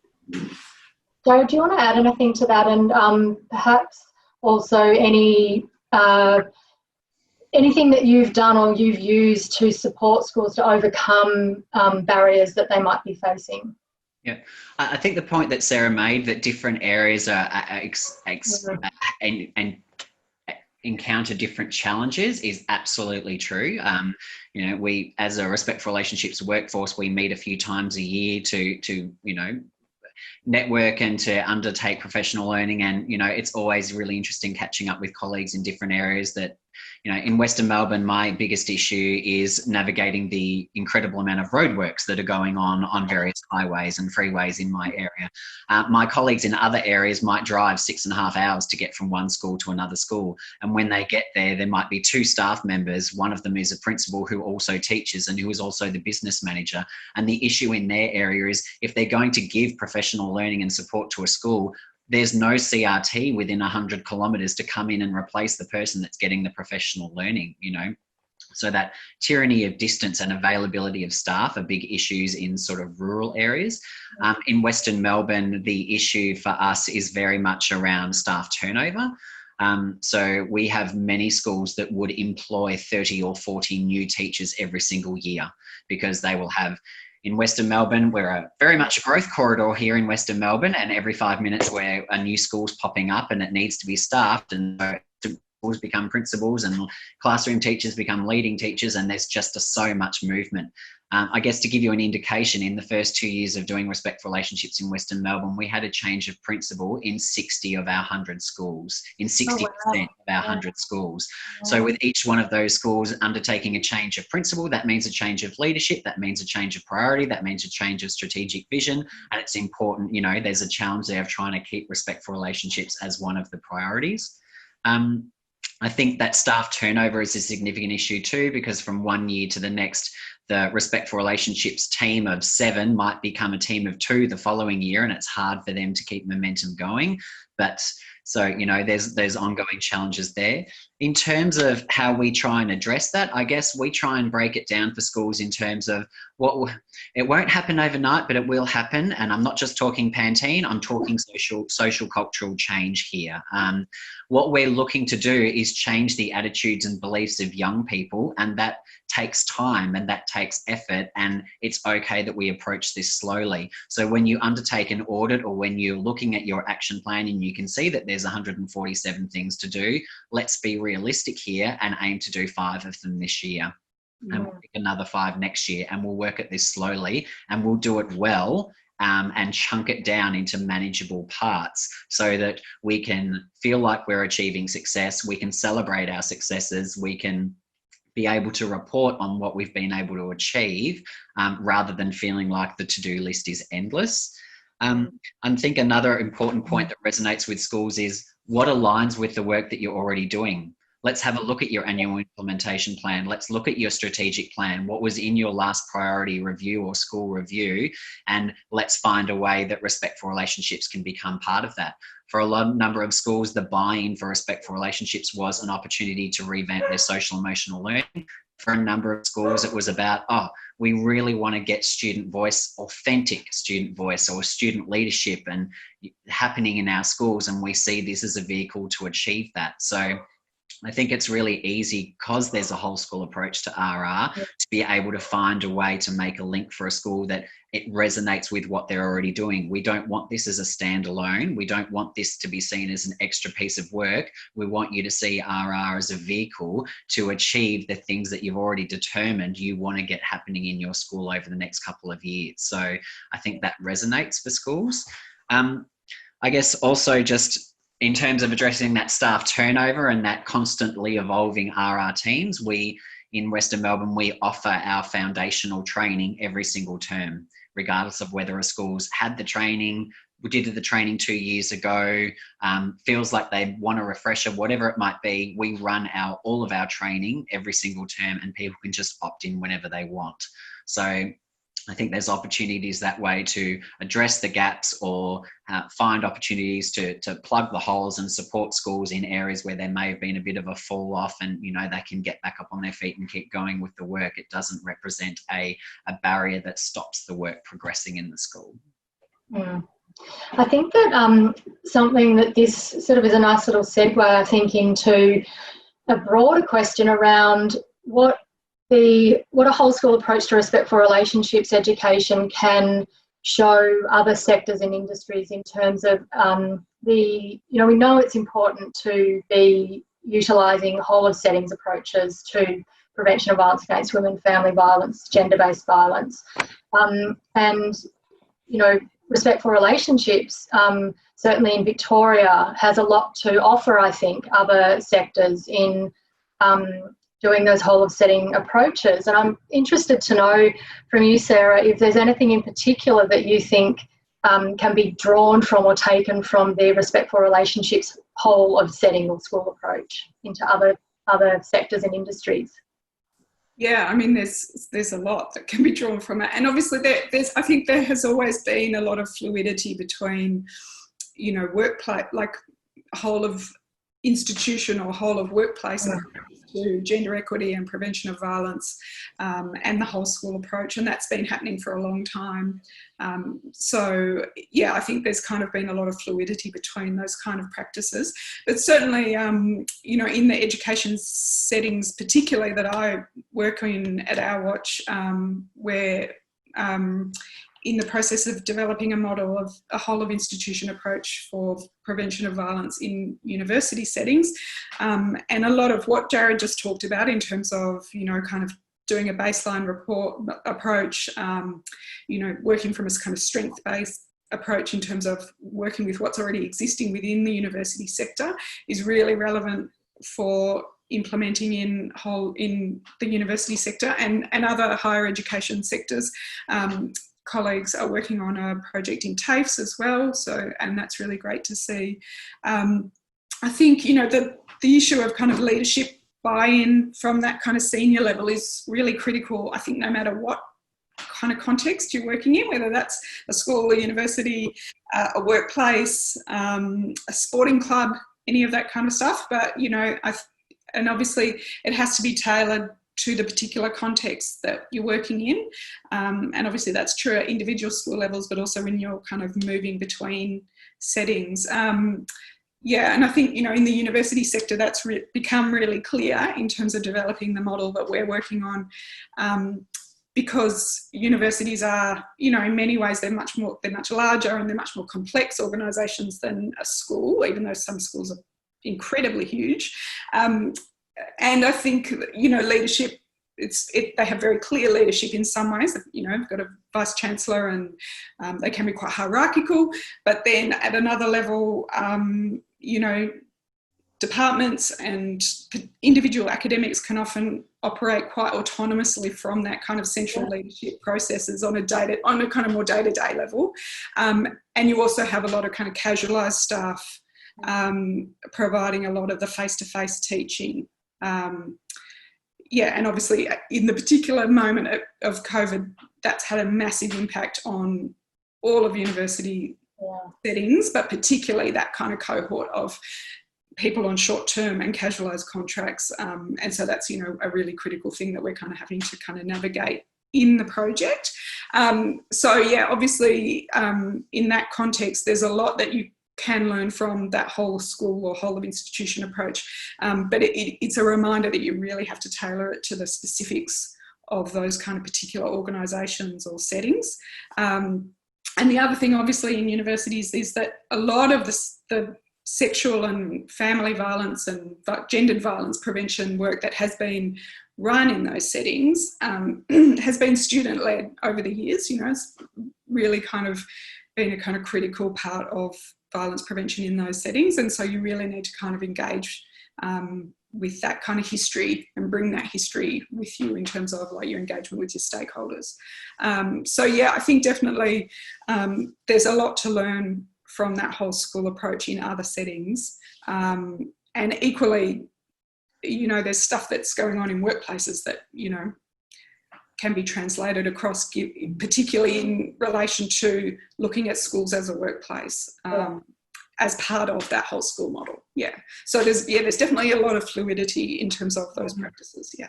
Jared, do you want to add anything to that, and perhaps also anything that you've done or you've used to support schools to overcome barriers that they might be facing? Yeah, I think the point that Sarah made, that different areas are and encounter different challenges, is absolutely true. You know, we, as a Respectful Relationships workforce, we meet a few times a year to you know, network and to undertake professional learning, and you know, it's always really interesting catching up with colleagues in different areas. That, you know, in Western Melbourne, my biggest issue is navigating the incredible amount of roadworks that are going on various highways and freeways in my area. My colleagues in other areas might drive 6.5 hours to get from one school to another school. And when they get there, there might be 2 staff members. One of them is a principal who also teaches and who is also the business manager. And the issue in their area is, if they're going to give professional learning and support to a school, there's no CRT within 100 kilometres to come in and replace the person that's getting the professional learning, you know. So that tyranny of distance and availability of staff are big issues in sort of rural areas. In Western Melbourne, the issue for us is very much around staff turnover. So we have many schools that would employ 30 or 40 new teachers every single year, because they will have, in Western Melbourne, we're very much a growth corridor here in Western Melbourne, and every 5 minutes where a new school's popping up and it needs to be staffed, and so schools become principals and classroom teachers become leading teachers, and there's just so much movement. I guess to give you an indication, in the first 2 years of doing Respect for Relationships in Western Melbourne, we had a change of principal in 60 of our 100 schools, in 60% of our 100 schools. So with each one of those schools undertaking a change of principal, that means a change of leadership, that means a change of priority, that means a change of strategic vision. And it's important, you know, there's a challenge there of trying to keep Respect for Relationships as one of the priorities. I think that staff turnover is a significant issue too, because from one year to the next, the Respect for Relationships team of 7 might become a team of 2 the following year, and it's hard for them to keep momentum going. But so, you know, there's ongoing challenges there. In terms of how we try and address that, I guess we try and break it down for schools in terms of it won't happen overnight, but it will happen. And I'm not just talking Pantene, I'm talking social cultural change here. What we're looking to do is change the attitudes and beliefs of young people, and that takes time and that takes effort, and it's okay that we approach this slowly. So when you undertake an audit, or when you're looking at your action plan and you can see that there's 147 things to do, let's be realistic here and aim to do 5 of them this year. And we'll pick another 5 next year, and we'll work at this slowly, and we'll do it well, and chunk it down into manageable parts so that we can feel like we're achieving success, we can celebrate our successes, we can be able to report on what we've been able to achieve, rather than feeling like the to-do list is endless. I think another important point that resonates with schools is what aligns with the work that you're already doing. Let's have a look at your annual implementation plan. Let's look at your strategic plan. What was in your last priority review or school review? And let's find a way that Respect for Relationships can become part of that. For a number of schools, the buy-in for Respect for Relationships was an opportunity to revamp their social emotional learning. For a number of schools, it was about, we really want to get student voice, authentic student voice or student leadership and happening in our schools. And we see this as a vehicle to achieve that. So I think it's really easy, because there's a whole school approach to RR, to be able to find a way to make a link for a school that it resonates with what they're already doing. We don't want this as a standalone. We don't want this to be seen as an extra piece of work. We want you to see RR as a vehicle to achieve the things that you've already determined you want to get happening in your school over the next couple of years. So I think that resonates for schools. I guess also just in terms of addressing that staff turnover and that constantly evolving RR teams, we in Western Melbourne, we offer our foundational training every single term, regardless of whether a school's had the training, we did the training 2 years ago, feels like they want a refresher, whatever it might be, we run all of our training every single term, and people can just opt in whenever they want. So I think there's opportunities that way to address the gaps, or find opportunities to plug the holes and support schools in areas where there may have been a bit of a fall off, and you know, they can get back up on their feet and keep going with the work. It doesn't represent a barrier that stops the work progressing in the school. I think that something that this sort of is a nice little segue, I think, into a broader question around what a whole school approach to Respect for Relationships education can show other sectors and industries in terms of we know it's important to be utilising whole of settings approaches to prevention of violence against women, family violence, gender-based violence, and Respect for Relationships, certainly in Victoria, has a lot to offer, I think, other sectors in doing those whole of setting approaches. And I'm interested to know from you, Sarah, if there's anything in particular that you think can be drawn from or taken from the Respect for Relationships whole of setting or school approach into other sectors and industries. Yeah, I mean, there's a lot that can be drawn from it, and obviously I think there has always been a lot of fluidity between, workplace, like whole of institution or whole of workplace to gender equity and prevention of violence, and the whole school approach, and that's been happening for a long time. So yeah, I think there's kind of been a lot of fluidity between those kind of practices, but certainly you know, in the education settings particularly that I work in at Our Watch, we're in the process of developing a model of a whole of institution approach for prevention of violence in university settings. And a lot of what Jared just talked about in terms of, you know, kind of doing a baseline report approach, you know, working from a kind of strength-based approach in terms of working with what's already existing within the university sector is really relevant for implementing in the university sector and other higher education sectors. Colleagues are working on a project in TAFEs as well, so, and that's really great to see. I think, you know, the issue of kind of leadership buy-in from that kind of senior level is really critical, I think, no matter what kind of context you're working in, whether that's a school, a university, a workplace, a sporting club, any of that kind of stuff. But, you know, and obviously it has to be tailored to the particular context that you're working in. And obviously that's true at individual school levels, but also when you're kind of moving between settings. Yeah, and I think, you know, in the university sector, that's become really clear in terms of developing the model that we're working on, because universities are, you know, in many ways, they're much larger and they're much more complex organisations than a school, even though some schools are incredibly huge. And I think, you know, leadership, they have very clear leadership in some ways. You know, they've got a vice chancellor and they can be quite hierarchical. But then at another level, you know, departments and individual academics can often operate quite autonomously from that kind of central leadership processes on a kind of more day-to-day level. And you also have a lot of kind of casualised staff providing a lot of the face-to-face teaching. Yeah, and obviously in the particular moment of COVID, that's had a massive impact on all of university settings, but particularly that kind of cohort of people on short-term and casualised contracts. And so that's, you know, a really critical thing that we're kind of having to kind of navigate in the project. So yeah, obviously in that context, there's a lot that you can learn from that whole school or whole of institution approach. But it's a reminder that you really have to tailor it to the specifics of those kind of particular organisations or settings. And the other thing, obviously, in universities is that a lot of the sexual and family violence and gendered violence prevention work that has been run in those settings has been student-led over the years. You know, it's really kind of been a kind of critical part of violence prevention in those settings, and so you really need to kind of engage with that kind of history and bring that history with you in terms of like your engagement with your stakeholders. So yeah, I think definitely there's a lot to learn from that whole school approach in other settings, and equally, you know, there's stuff that's going on in workplaces that, you know, can be translated across, particularly in relation to looking at schools as a workplace as part of that whole school model. Yeah. So there's definitely a lot of fluidity in terms of those practices. Yeah.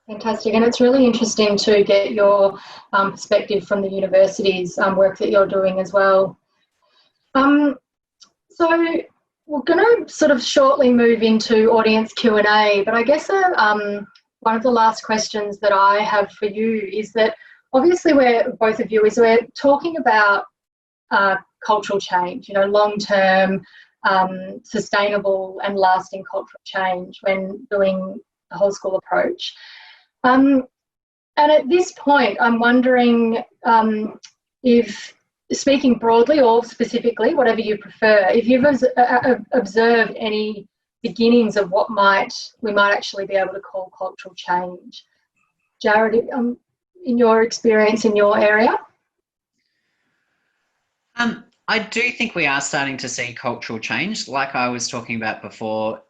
Fantastic. And it's really interesting to get your perspective from the university's work that you're doing as well. So we're going to sort of shortly move into audience Q&A, but I guess one of the last questions that I have for you is that obviously we're talking about cultural change, you know, long-term, sustainable and lasting cultural change when doing the whole school approach. And at this point, I'm wondering if, speaking broadly or specifically, whatever you prefer, if you've observed any beginnings of what we might actually be able to call cultural change. Jared, in your experience in your area? I do think we are starting to see cultural change. Like I was talking about before,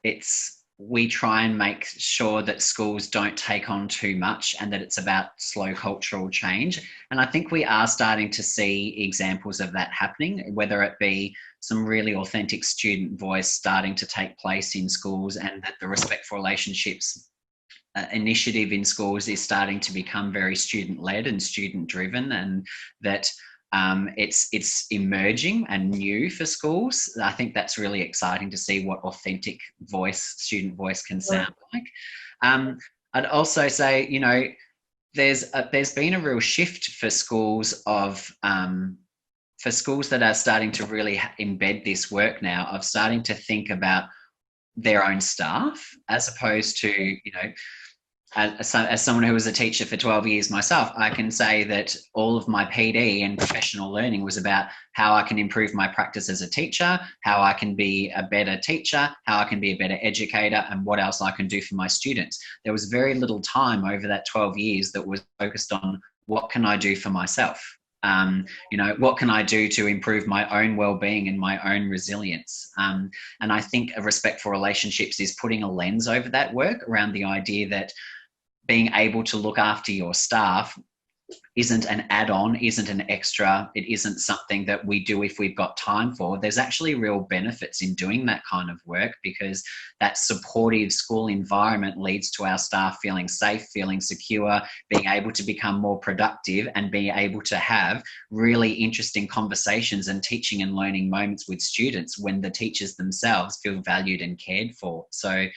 we try and make sure that schools don't take on too much and that it's about slow cultural change. And I think we are starting to see examples of that happening, whether it be some really authentic student voice starting to take place in schools, and that the Respect for Relationships initiative in schools is starting to become very student-led and student-driven, and that it's emerging and new for schools. I think that's really exciting to see what authentic voice, student voice, can sound like. I'd also say, you know, there's been a real shift for schools that are starting to really embed this work now, of starting to think about their own staff, as opposed to, you know, as someone who was a teacher for 12 years myself, I can say that all of my PD and professional learning was about how I can improve my practice as a teacher, how I can be a better teacher, how I can be a better educator, and what else I can do for my students. There was very little time over that 12 years that was focused on what can I do for myself? You know, what can I do to improve my own well-being and my own resilience? And I think a Respect for Relationships is putting a lens over that work around the idea that being able to look after your staff isn't an add-on, isn't an extra, it isn't something that we do if we've got time for. There's actually real benefits in doing that kind of work, because that supportive school environment leads to our staff feeling safe, feeling secure, being able to become more productive, and being able to have really interesting conversations and teaching and learning moments with students when the teachers themselves feel valued and cared for. So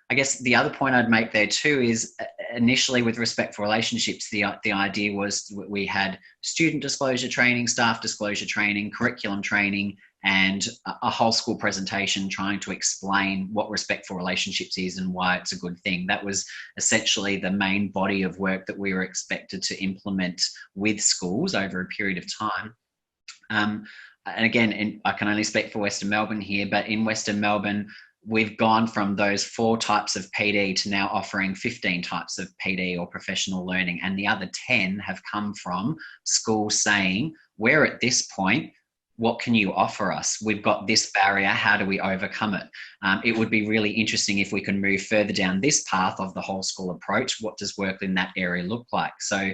I guess the other point I'd make there too is, initially with Respect for Relationships, the idea was we had student disclosure training, staff disclosure training, curriculum training, and a whole school presentation trying to explain what Respect for Relationships is and why it's a good thing. That was essentially the main body of work that we were expected to implement with schools over a period of time. And again, I can only speak for Western Melbourne here, but in Western Melbourne, we've gone from those 4 types of PD to now offering 15 types of PD or professional learning. And the other 10 have come from schools saying, we're at this point, what can you offer us? We've got this barrier, how do we overcome it? It would be really interesting if we can move further down this path of the whole school approach. What does work in that area look like? So,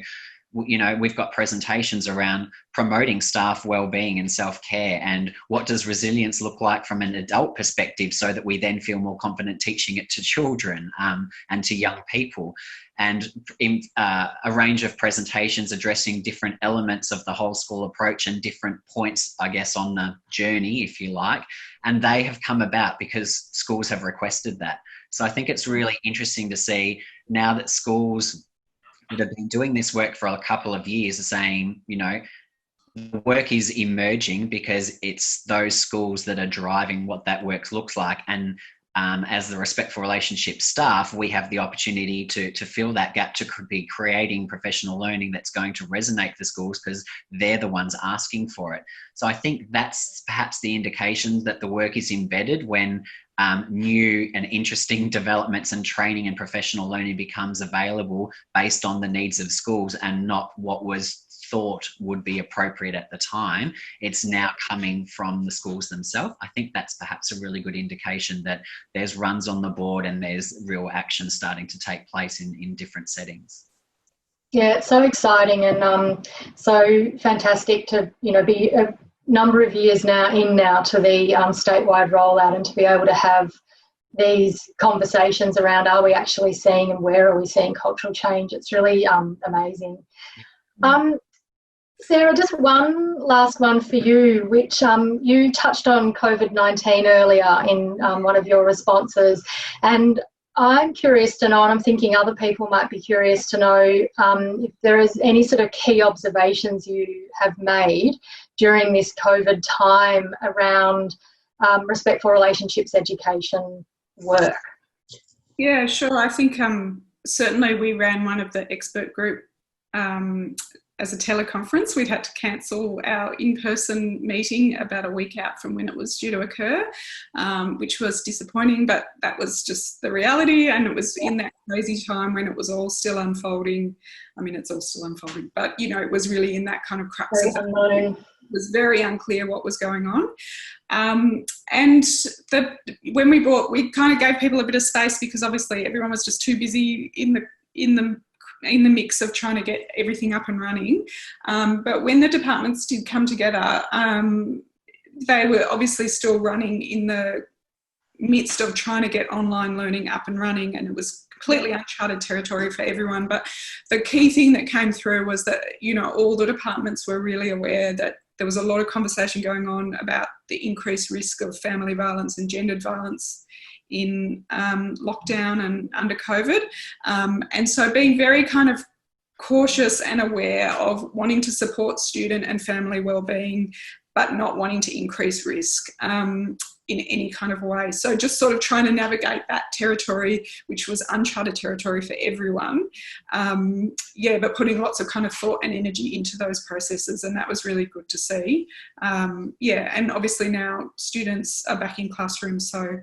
you know, we've got presentations around promoting staff well-being and self-care, and what does resilience look like from an adult perspective, so that we then feel more confident teaching it to children and to young people. And in a range of presentations addressing different elements of the whole school approach and different points, I guess, on the journey, if you like. And they have come about because schools have requested that. So I think it's really interesting to see now that schools that have been doing this work for a couple of years are saying, you know, the work is emerging because it's those schools that are driving what that work looks like. And as the Respect for Relationships staff, we have the opportunity to fill that gap, to be creating professional learning that's going to resonate for schools, because they're the ones asking for it. So I think that's perhaps the indication that the work is embedded when new and interesting developments and training and professional learning becomes available based on the needs of schools and not what was thought would be appropriate at the time. It's now coming from the schools themselves. I think that's perhaps a really good indication that there's runs on the board and there's real action starting to take place in different settings. Yeah, it's so exciting and so fantastic to, you know, be a number of years now to the statewide rollout, and to be able to have these conversations around, are we actually seeing and where are we seeing cultural change? It's really amazing. Sarah, just one last one for you, which you touched on COVID-19 earlier in one of your responses, and I'm curious to know, and I'm thinking other people might be curious to know, if there is any sort of key observations you have made during this COVID time around Respect for Relationships education work. Yeah, sure. I think certainly we ran one of the expert group as a teleconference. We'd had to cancel our in-person meeting about a week out from when it was due to occur, which was disappointing, but that was just the reality. And it was in that crazy time when it was all still unfolding. I mean, it's all still unfolding, but, you know, it was really in that kind of crux of it. It was very unclear what was going on. And when we kind of gave people a bit of space, because obviously everyone was just too busy in the mix of trying to get everything up and running. But when the departments did come together, they were obviously still running in the midst of trying to get online learning up and running, and it was completely uncharted territory for everyone. But the key thing that came through was that, you know, all the departments were really aware that there was a lot of conversation going on about the increased risk of family violence and gendered violence in lockdown and under COVID. And so being very kind of cautious and aware of wanting to support student and family wellbeing, but not wanting to increase risk in any kind of way. So just sort of trying to navigate that territory, which was uncharted territory for everyone. But putting lots of kind of thought and energy into those processes, and that was really good to see. And obviously now students are back in classrooms, so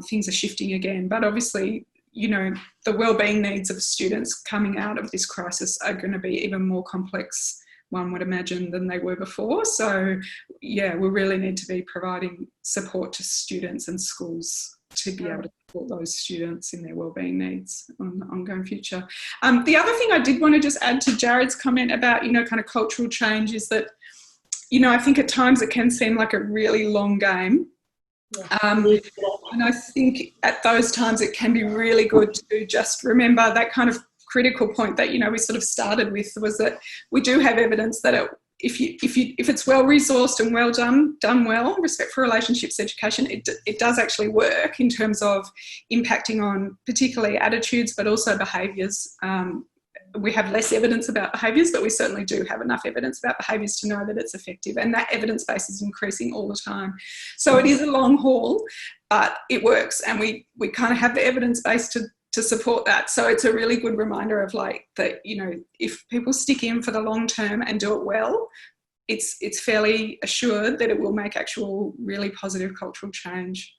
things are shifting again. But obviously, you know, the wellbeing needs of students coming out of this crisis are going to be even more complex, one would imagine, than they were before. So, yeah, we really need to be providing support to students and schools to be able to support those students in their wellbeing needs on the ongoing future. The other thing I did want to just add to Jared's comment about, you know, kind of cultural change is that, you know, I think at times it can seem like a really long game. And I think at those times it can be really good to just remember that kind of critical point that, you know, we sort of started with, was that we do have evidence that if it's well resourced and well done well, respect for relationships education, it does actually work in terms of impacting on particularly attitudes, but also behaviours. We have less evidence about behaviours, but we certainly do have enough evidence about behaviours to know that it's effective, and that evidence base is increasing all the time. So it is a long haul, but it works, and we kind of have the evidence base to support that. So it's a really good reminder of, like, that, you know, if people stick in for the long term and do it well, it's fairly assured that it will make actual really positive cultural change.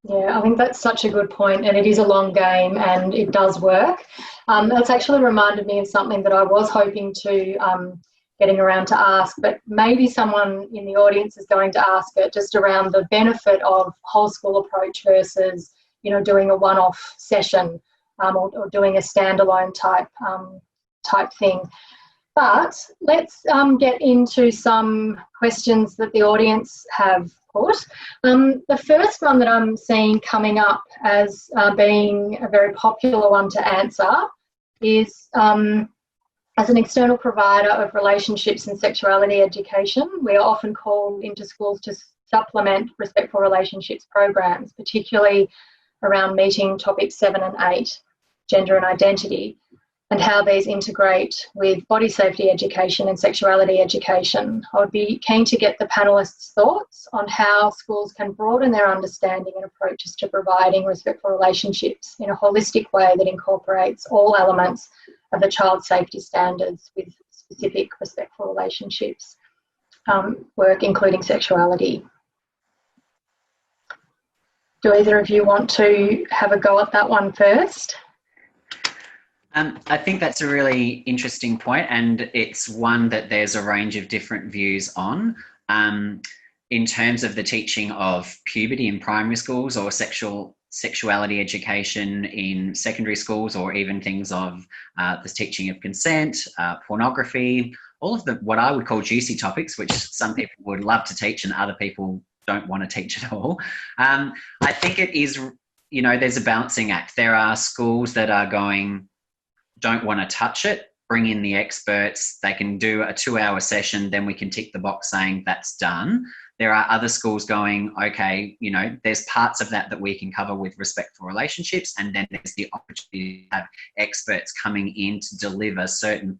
Yeah, I think that's such a good point, and it is a long game and it does work. That's actually reminded me of something that I was hoping to getting around to ask, but maybe someone in the audience is going to ask it, just around the benefit of whole school approach versus, you know, doing a one-off session or doing a standalone type thing. But let's get into some questions that the audience have put. The first one that I'm seeing coming up as being a very popular one to answer is, as an external provider of relationships and sexuality education, we are often called into schools to supplement respectful relationships programs, particularly around meeting topics 7 and 8, gender and identity, and how these integrate with body safety education and sexuality education. I would be keen to get the panellists' thoughts on how schools can broaden their understanding and approaches to providing respectful relationships in a holistic way that incorporates all elements of the child safety standards with specific respectful relationships work, including sexuality. Do either of you want to have a go at that one first? I think that's a really interesting point, and it's one that there's a range of different views on. In terms of the teaching of puberty in primary schools, or sexuality education in secondary schools, or even things of the teaching of consent, pornography, all of the what I would call juicy topics, which some people would love to teach and other people don't want to teach at all. I think it is, you know, there's a balancing act. There are schools that are going, don't want to touch it, bring in the experts, they can do a 2-hour session, then we can tick the box saying that's done. There are other schools going, okay, you know, there's parts of that we can cover with respectful relationships, and then there's the opportunity to have experts coming in to deliver certain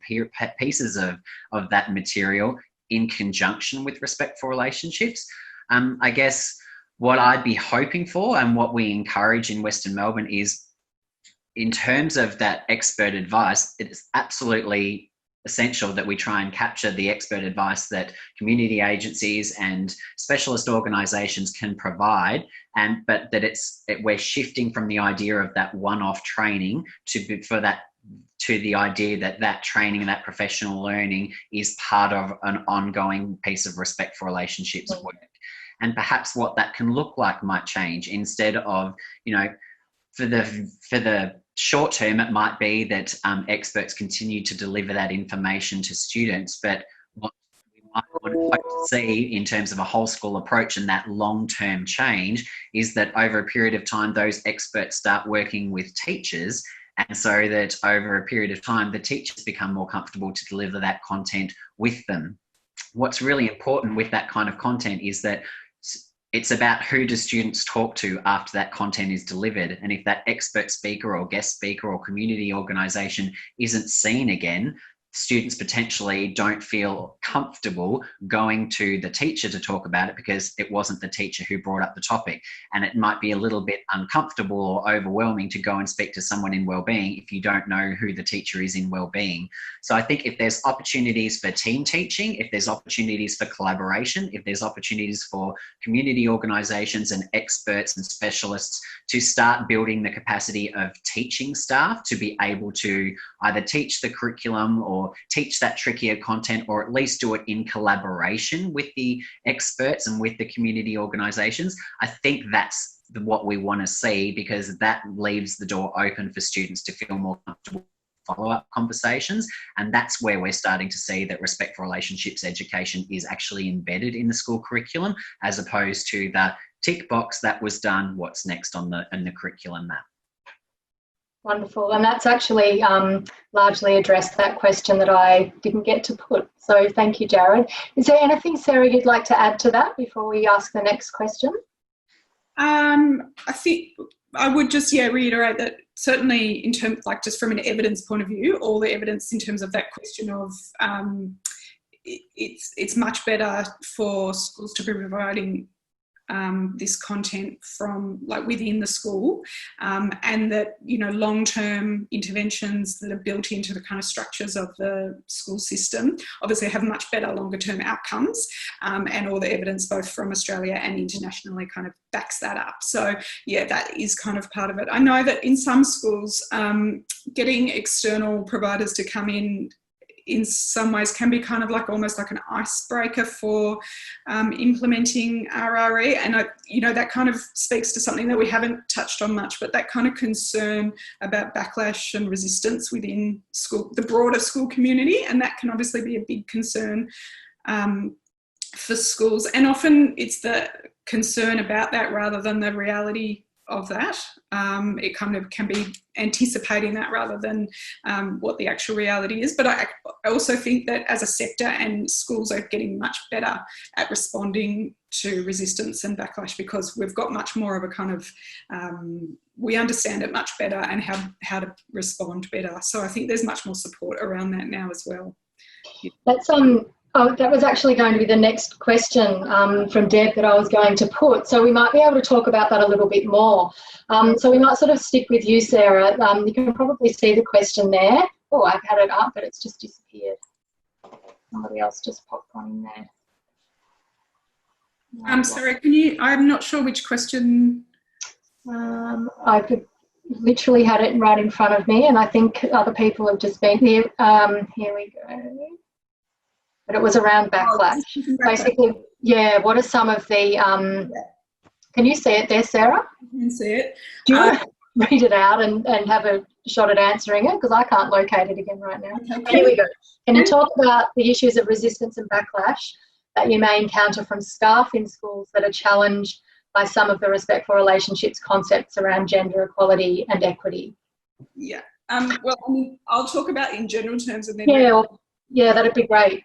pieces of that material in conjunction with respectful relationships. I guess what I'd be hoping for, and what we encourage in Western Melbourne, is in terms of that expert advice, it's absolutely essential that we try and capture the expert advice that community agencies and specialist organisations can provide, but that we're shifting from the idea of that one-off training to the idea that training and that professional learning is part of an ongoing piece of respect for relationships work. And perhaps what that can look like might change. Instead of, for the short term, it might be that experts continue to deliver that information to students, but what we might want to see in terms of a whole school approach and that long-term change is that over a period of time, those experts start working with teachers, and so that over a period of time, the teachers become more comfortable to deliver that content with them. What's really important with that kind of content is that it's about who do students talk to after that content is delivered. And if that expert speaker or guest speaker or community organisation isn't seen again, students potentially don't feel comfortable going to the teacher to talk about it because it wasn't the teacher who brought up the topic. And it might be a little bit uncomfortable or overwhelming to go and speak to someone in wellbeing if you don't know who the teacher is in wellbeing. So I think if there's opportunities for team teaching, if there's opportunities for collaboration, if there's opportunities for community organisations and experts and specialists to start building the capacity of teaching staff to be able to either teach the curriculum or teach that trickier content, or at least do it in collaboration with the experts and with the community organisations, I think that's what we want to see, because that leaves the door open for students to feel more comfortable follow-up conversations. And that's where we're starting to see that respect for relationships education is actually embedded in the school curriculum, as opposed to the tick box that was done, what's next on the curriculum map. Wonderful. And that's actually largely addressed that question that I didn't get to put. So thank you, Jared. Is there anything, Sarah, you'd like to add to that before we ask the next question? I think I would just reiterate that certainly in terms, like just from an evidence point of view, all the evidence in terms of that question of it's much better for schools to be providing this content from within the school, and that long-term interventions that are built into the kind of structures of the school system obviously have much better longer-term outcomes, and all the evidence both from Australia and internationally kind of backs that up. So that is kind of part of it. I know that in some schools getting external providers to come in some ways can be kind of almost like an icebreaker for implementing RRE. And that kind of speaks to something that we haven't touched on much, but that kind of concern about backlash and resistance within school, the broader school community. And that can obviously be a big concern for schools. And often it's the concern about that rather than the reality of that. It kind of can be anticipating that rather than what the actual reality is. But I also think that as a sector, and schools are getting much better at responding to resistance and backlash, because we've got much more of a kind of, we understand it much better and how to respond better. So I think there's much more support around that now as well. That's that was actually going to be the next question from Deb that I was going to put. So we might be able to talk about that a little bit more. So we might sort of stick with you, Sarah. You can probably see the question there. Oh, I've had it up, but it's just disappeared. Somebody else just popped one in there. Sarah, I'm not sure which question. I could literally had it right in front of me, and I think other people have just been here. Here we go. But it was around backlash. Basically, what are some of the, can you see it there, Sarah? I can see it. Do you want to read it out and have a shot at answering it? Because I can't locate it again right now. Okay. Here we go. Can you talk about the issues of resistance and backlash that you may encounter from staff in schools that are challenged by some of the respect for relationships concepts around gender equality and equity? Yeah. Well, I'll talk about in general terms and then... Yeah, that'd be great.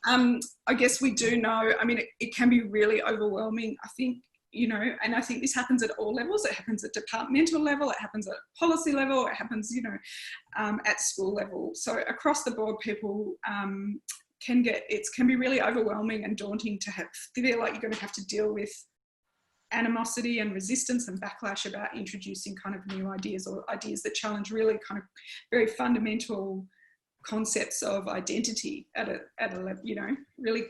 And I guess we do know, it can be really overwhelming, I think, and I think this happens at all levels. It happens at departmental level, it happens at policy level, it happens, at school level. So across the board, people can be really overwhelming and daunting to feel like you're going to have to deal with animosity and resistance and backlash about introducing kind of new ideas or ideas that challenge really kind of very fundamental concepts of identity at a level, you know, really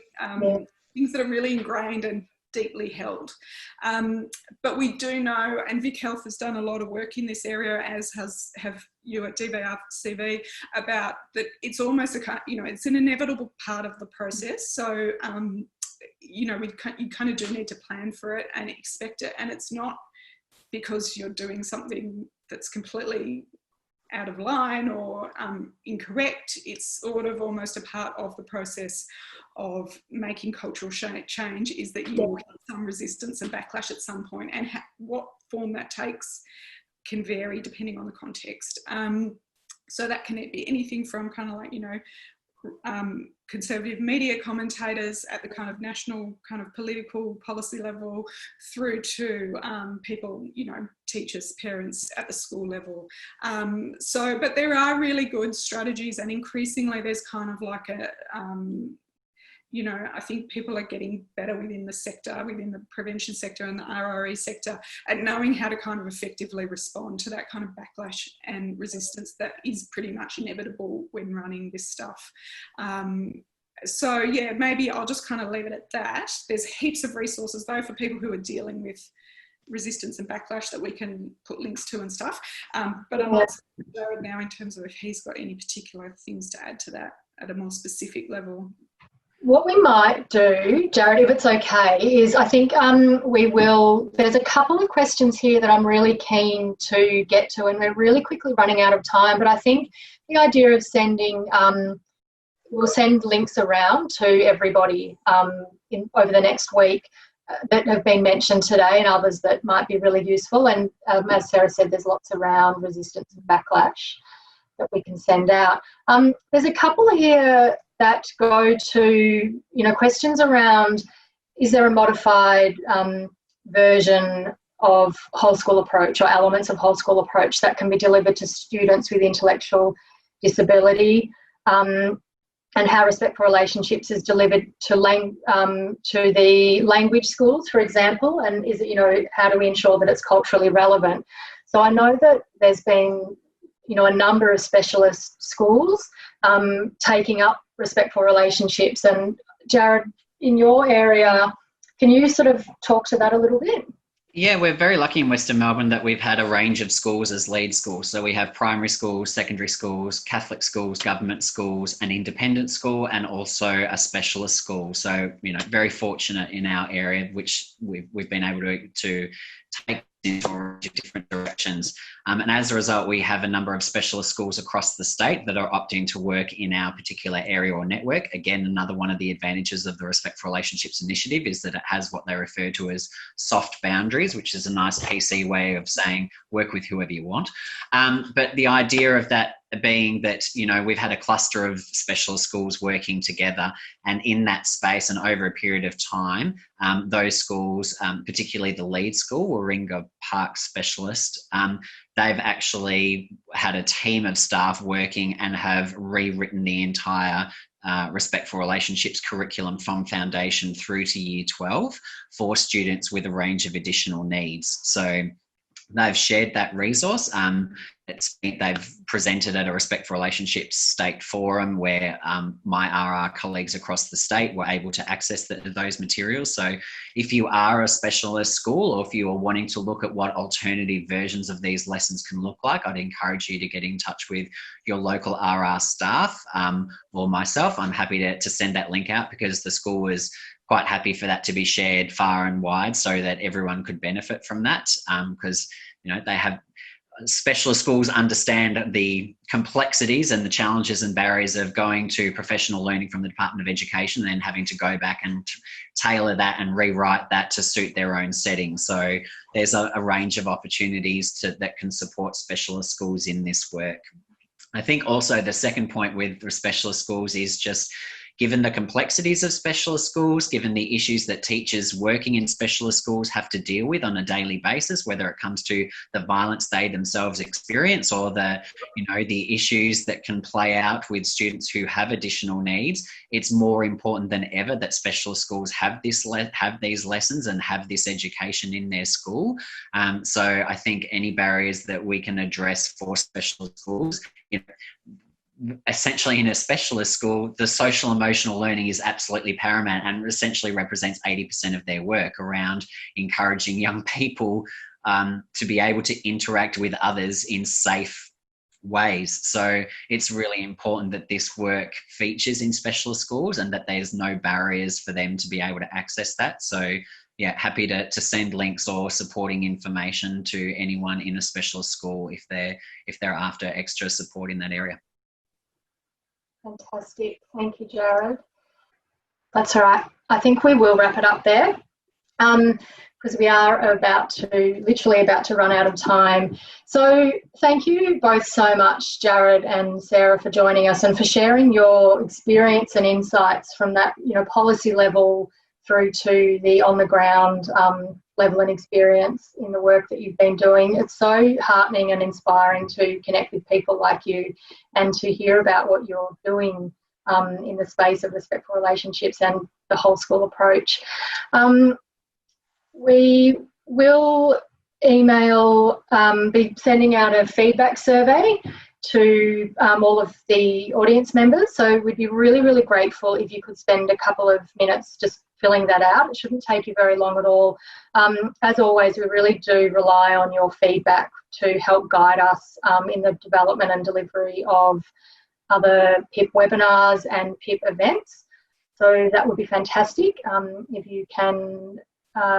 things that are really ingrained and deeply held. But we do know, and Vic Health has done a lot of work in this area, as have you at DVRCV, about that it's almost you know, it's an inevitable part of the process. So, you know, you kind of do need to plan for it and expect it. And it's not because you're doing something that's completely out of line or incorrect. It's sort of almost a part of the process of making cultural change, is that you will hit some resistance and backlash at some point, and what form that takes can vary depending on the context. So that can be anything from kind of like, you know, conservative media commentators at the kind of national kind of political policy level, through to people, you know, teachers, parents at the school level. But there are really good strategies, and increasingly there's kind of like a, you know, I think people are getting better within the sector, within the prevention sector and the RRE sector, at knowing how to kind of effectively respond to that kind of backlash and resistance that is pretty much inevitable when running this stuff. So yeah, maybe I'll just kind of leave it at that. There's heaps of resources though for people who are dealing with resistance and backlash that we can put links to and stuff. But I might ask Jared now in terms of if he's got any particular things to add to that at a more specific level. What we might do, Jared, if it's okay, is I think there's a couple of questions here that I'm really keen to get to, and we're really quickly running out of time, but I think the idea of sending, we'll send links around to everybody over the next week that have been mentioned today, and others that might be really useful. And as Sarah said, there's lots around resistance and backlash that we can send out. There's a couple here that go to, you know, questions around, is there a modified version of whole school approach or elements of whole school approach that can be delivered to students with intellectual disability, and how Respect for Relationships is delivered to the language schools, for example, and is it, you know, how do we ensure that it's culturally relevant? So I know that there's been, you know, a number of specialist schools taking up Respect for Relationships. And Jared, in your area, can you sort of talk to that a little bit? Yeah, we're very lucky in Western Melbourne that we've had a range of schools as lead schools. So we have primary schools, secondary schools, Catholic schools, government schools, an independent school, and also a specialist school. So, you know, very fortunate in our area, which we've been able to take into different directions. And as a result, we have a number of specialist schools across the state that are opting to work in our particular area or network. Again, another one of the advantages of the Respect for Relationships initiative is that it has what they refer to as soft boundaries, which is a nice PC way of saying work with whoever you want. But the idea of that being that, you know, we've had a cluster of specialist schools working together, and in that space and over a period of time, those schools, particularly the lead school, Warringah Park Specialist, they've actually had a team of staff working and have rewritten the entire Respect for Relationships curriculum from foundation through to year 12 for students with a range of additional needs. So they've shared that resource. They've presented at a Respect for Relationships state forum where my RR colleagues across the state were able to access those materials. So if you are a specialist school, or if you are wanting to look at what alternative versions of these lessons can look like, I'd encourage you to get in touch with your local RR staff or myself. I'm happy to send that link out, because the school was quite happy for that to be shared far and wide so that everyone could benefit from that, because, you know, they have specialist schools understand the complexities and the challenges and barriers of going to professional learning from the Department of Education and then having to go back and tailor that and rewrite that to suit their own setting. So there's a range of opportunities that can support specialist schools in this work. I think also the second point with the specialist schools is just, given the complexities of specialist schools, given the issues that teachers working in specialist schools have to deal with on a daily basis, whether it comes to the violence they themselves experience or the issues that can play out with students who have additional needs, it's more important than ever that specialist schools have these lessons and have this education in their school. So I think any barriers that we can address for specialist schools, essentially in a specialist school, the social emotional learning is absolutely paramount and essentially represents 80% of their work around encouraging young people to be able to interact with others in safe ways. So it's really important that this work features in specialist schools and that there's no barriers for them to be able to access that. So yeah, happy to send links or supporting information to anyone in a specialist school if they're after extra support in that area. Fantastic. Thank you, Jared. That's all right. I think we will wrap it up there because we are literally about to run out of time. So thank you both so much, Jared and Sarah, for joining us and for sharing your experience and insights from that, policy level through to the on-the-ground level and experience in the work that you've been doing. It's so heartening and inspiring to connect with people like you and to hear about what you're doing in the space of respectful relationships and the whole school approach. We will be sending out a feedback survey to all of the audience members. So we'd be really, really grateful if you could spend a couple of minutes just filling that out. It shouldn't take you very long at all. As always, we really do rely on your feedback to help guide us in the development and delivery of other PiP webinars and PiP events. So that would be fantastic if you can do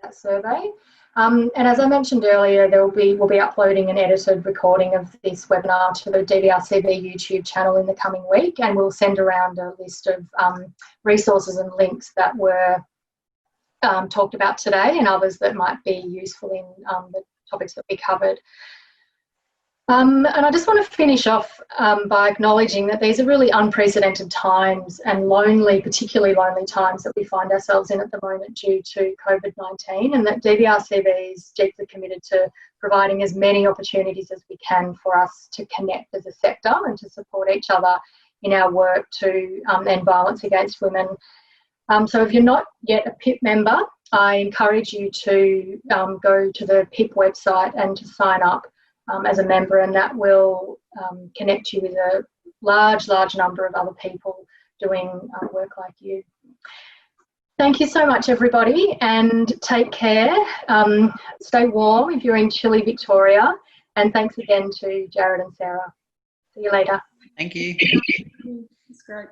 that survey. And as I mentioned earlier, we'll be uploading an edited recording of this webinar to the DVRCB YouTube channel in the coming week, and we'll send around a list of resources and links that were talked about today and others that might be useful in the topics that we covered. And I just want to finish off by acknowledging that these are really unprecedented times and particularly lonely times that we find ourselves in at the moment due to COVID-19, and that DVRCB is deeply committed to providing as many opportunities as we can for us to connect as a sector and to support each other in our work to end violence against women. So if you're not yet a PiP member, I encourage you to go to the PiP website and to sign up as a member, and that will connect you with a large number of other people doing work like you. Thank you so much, everybody, and take care. Stay warm if you're in chilly Victoria, and thanks again to Jared and Sarah. See you later. Thank you. That's great.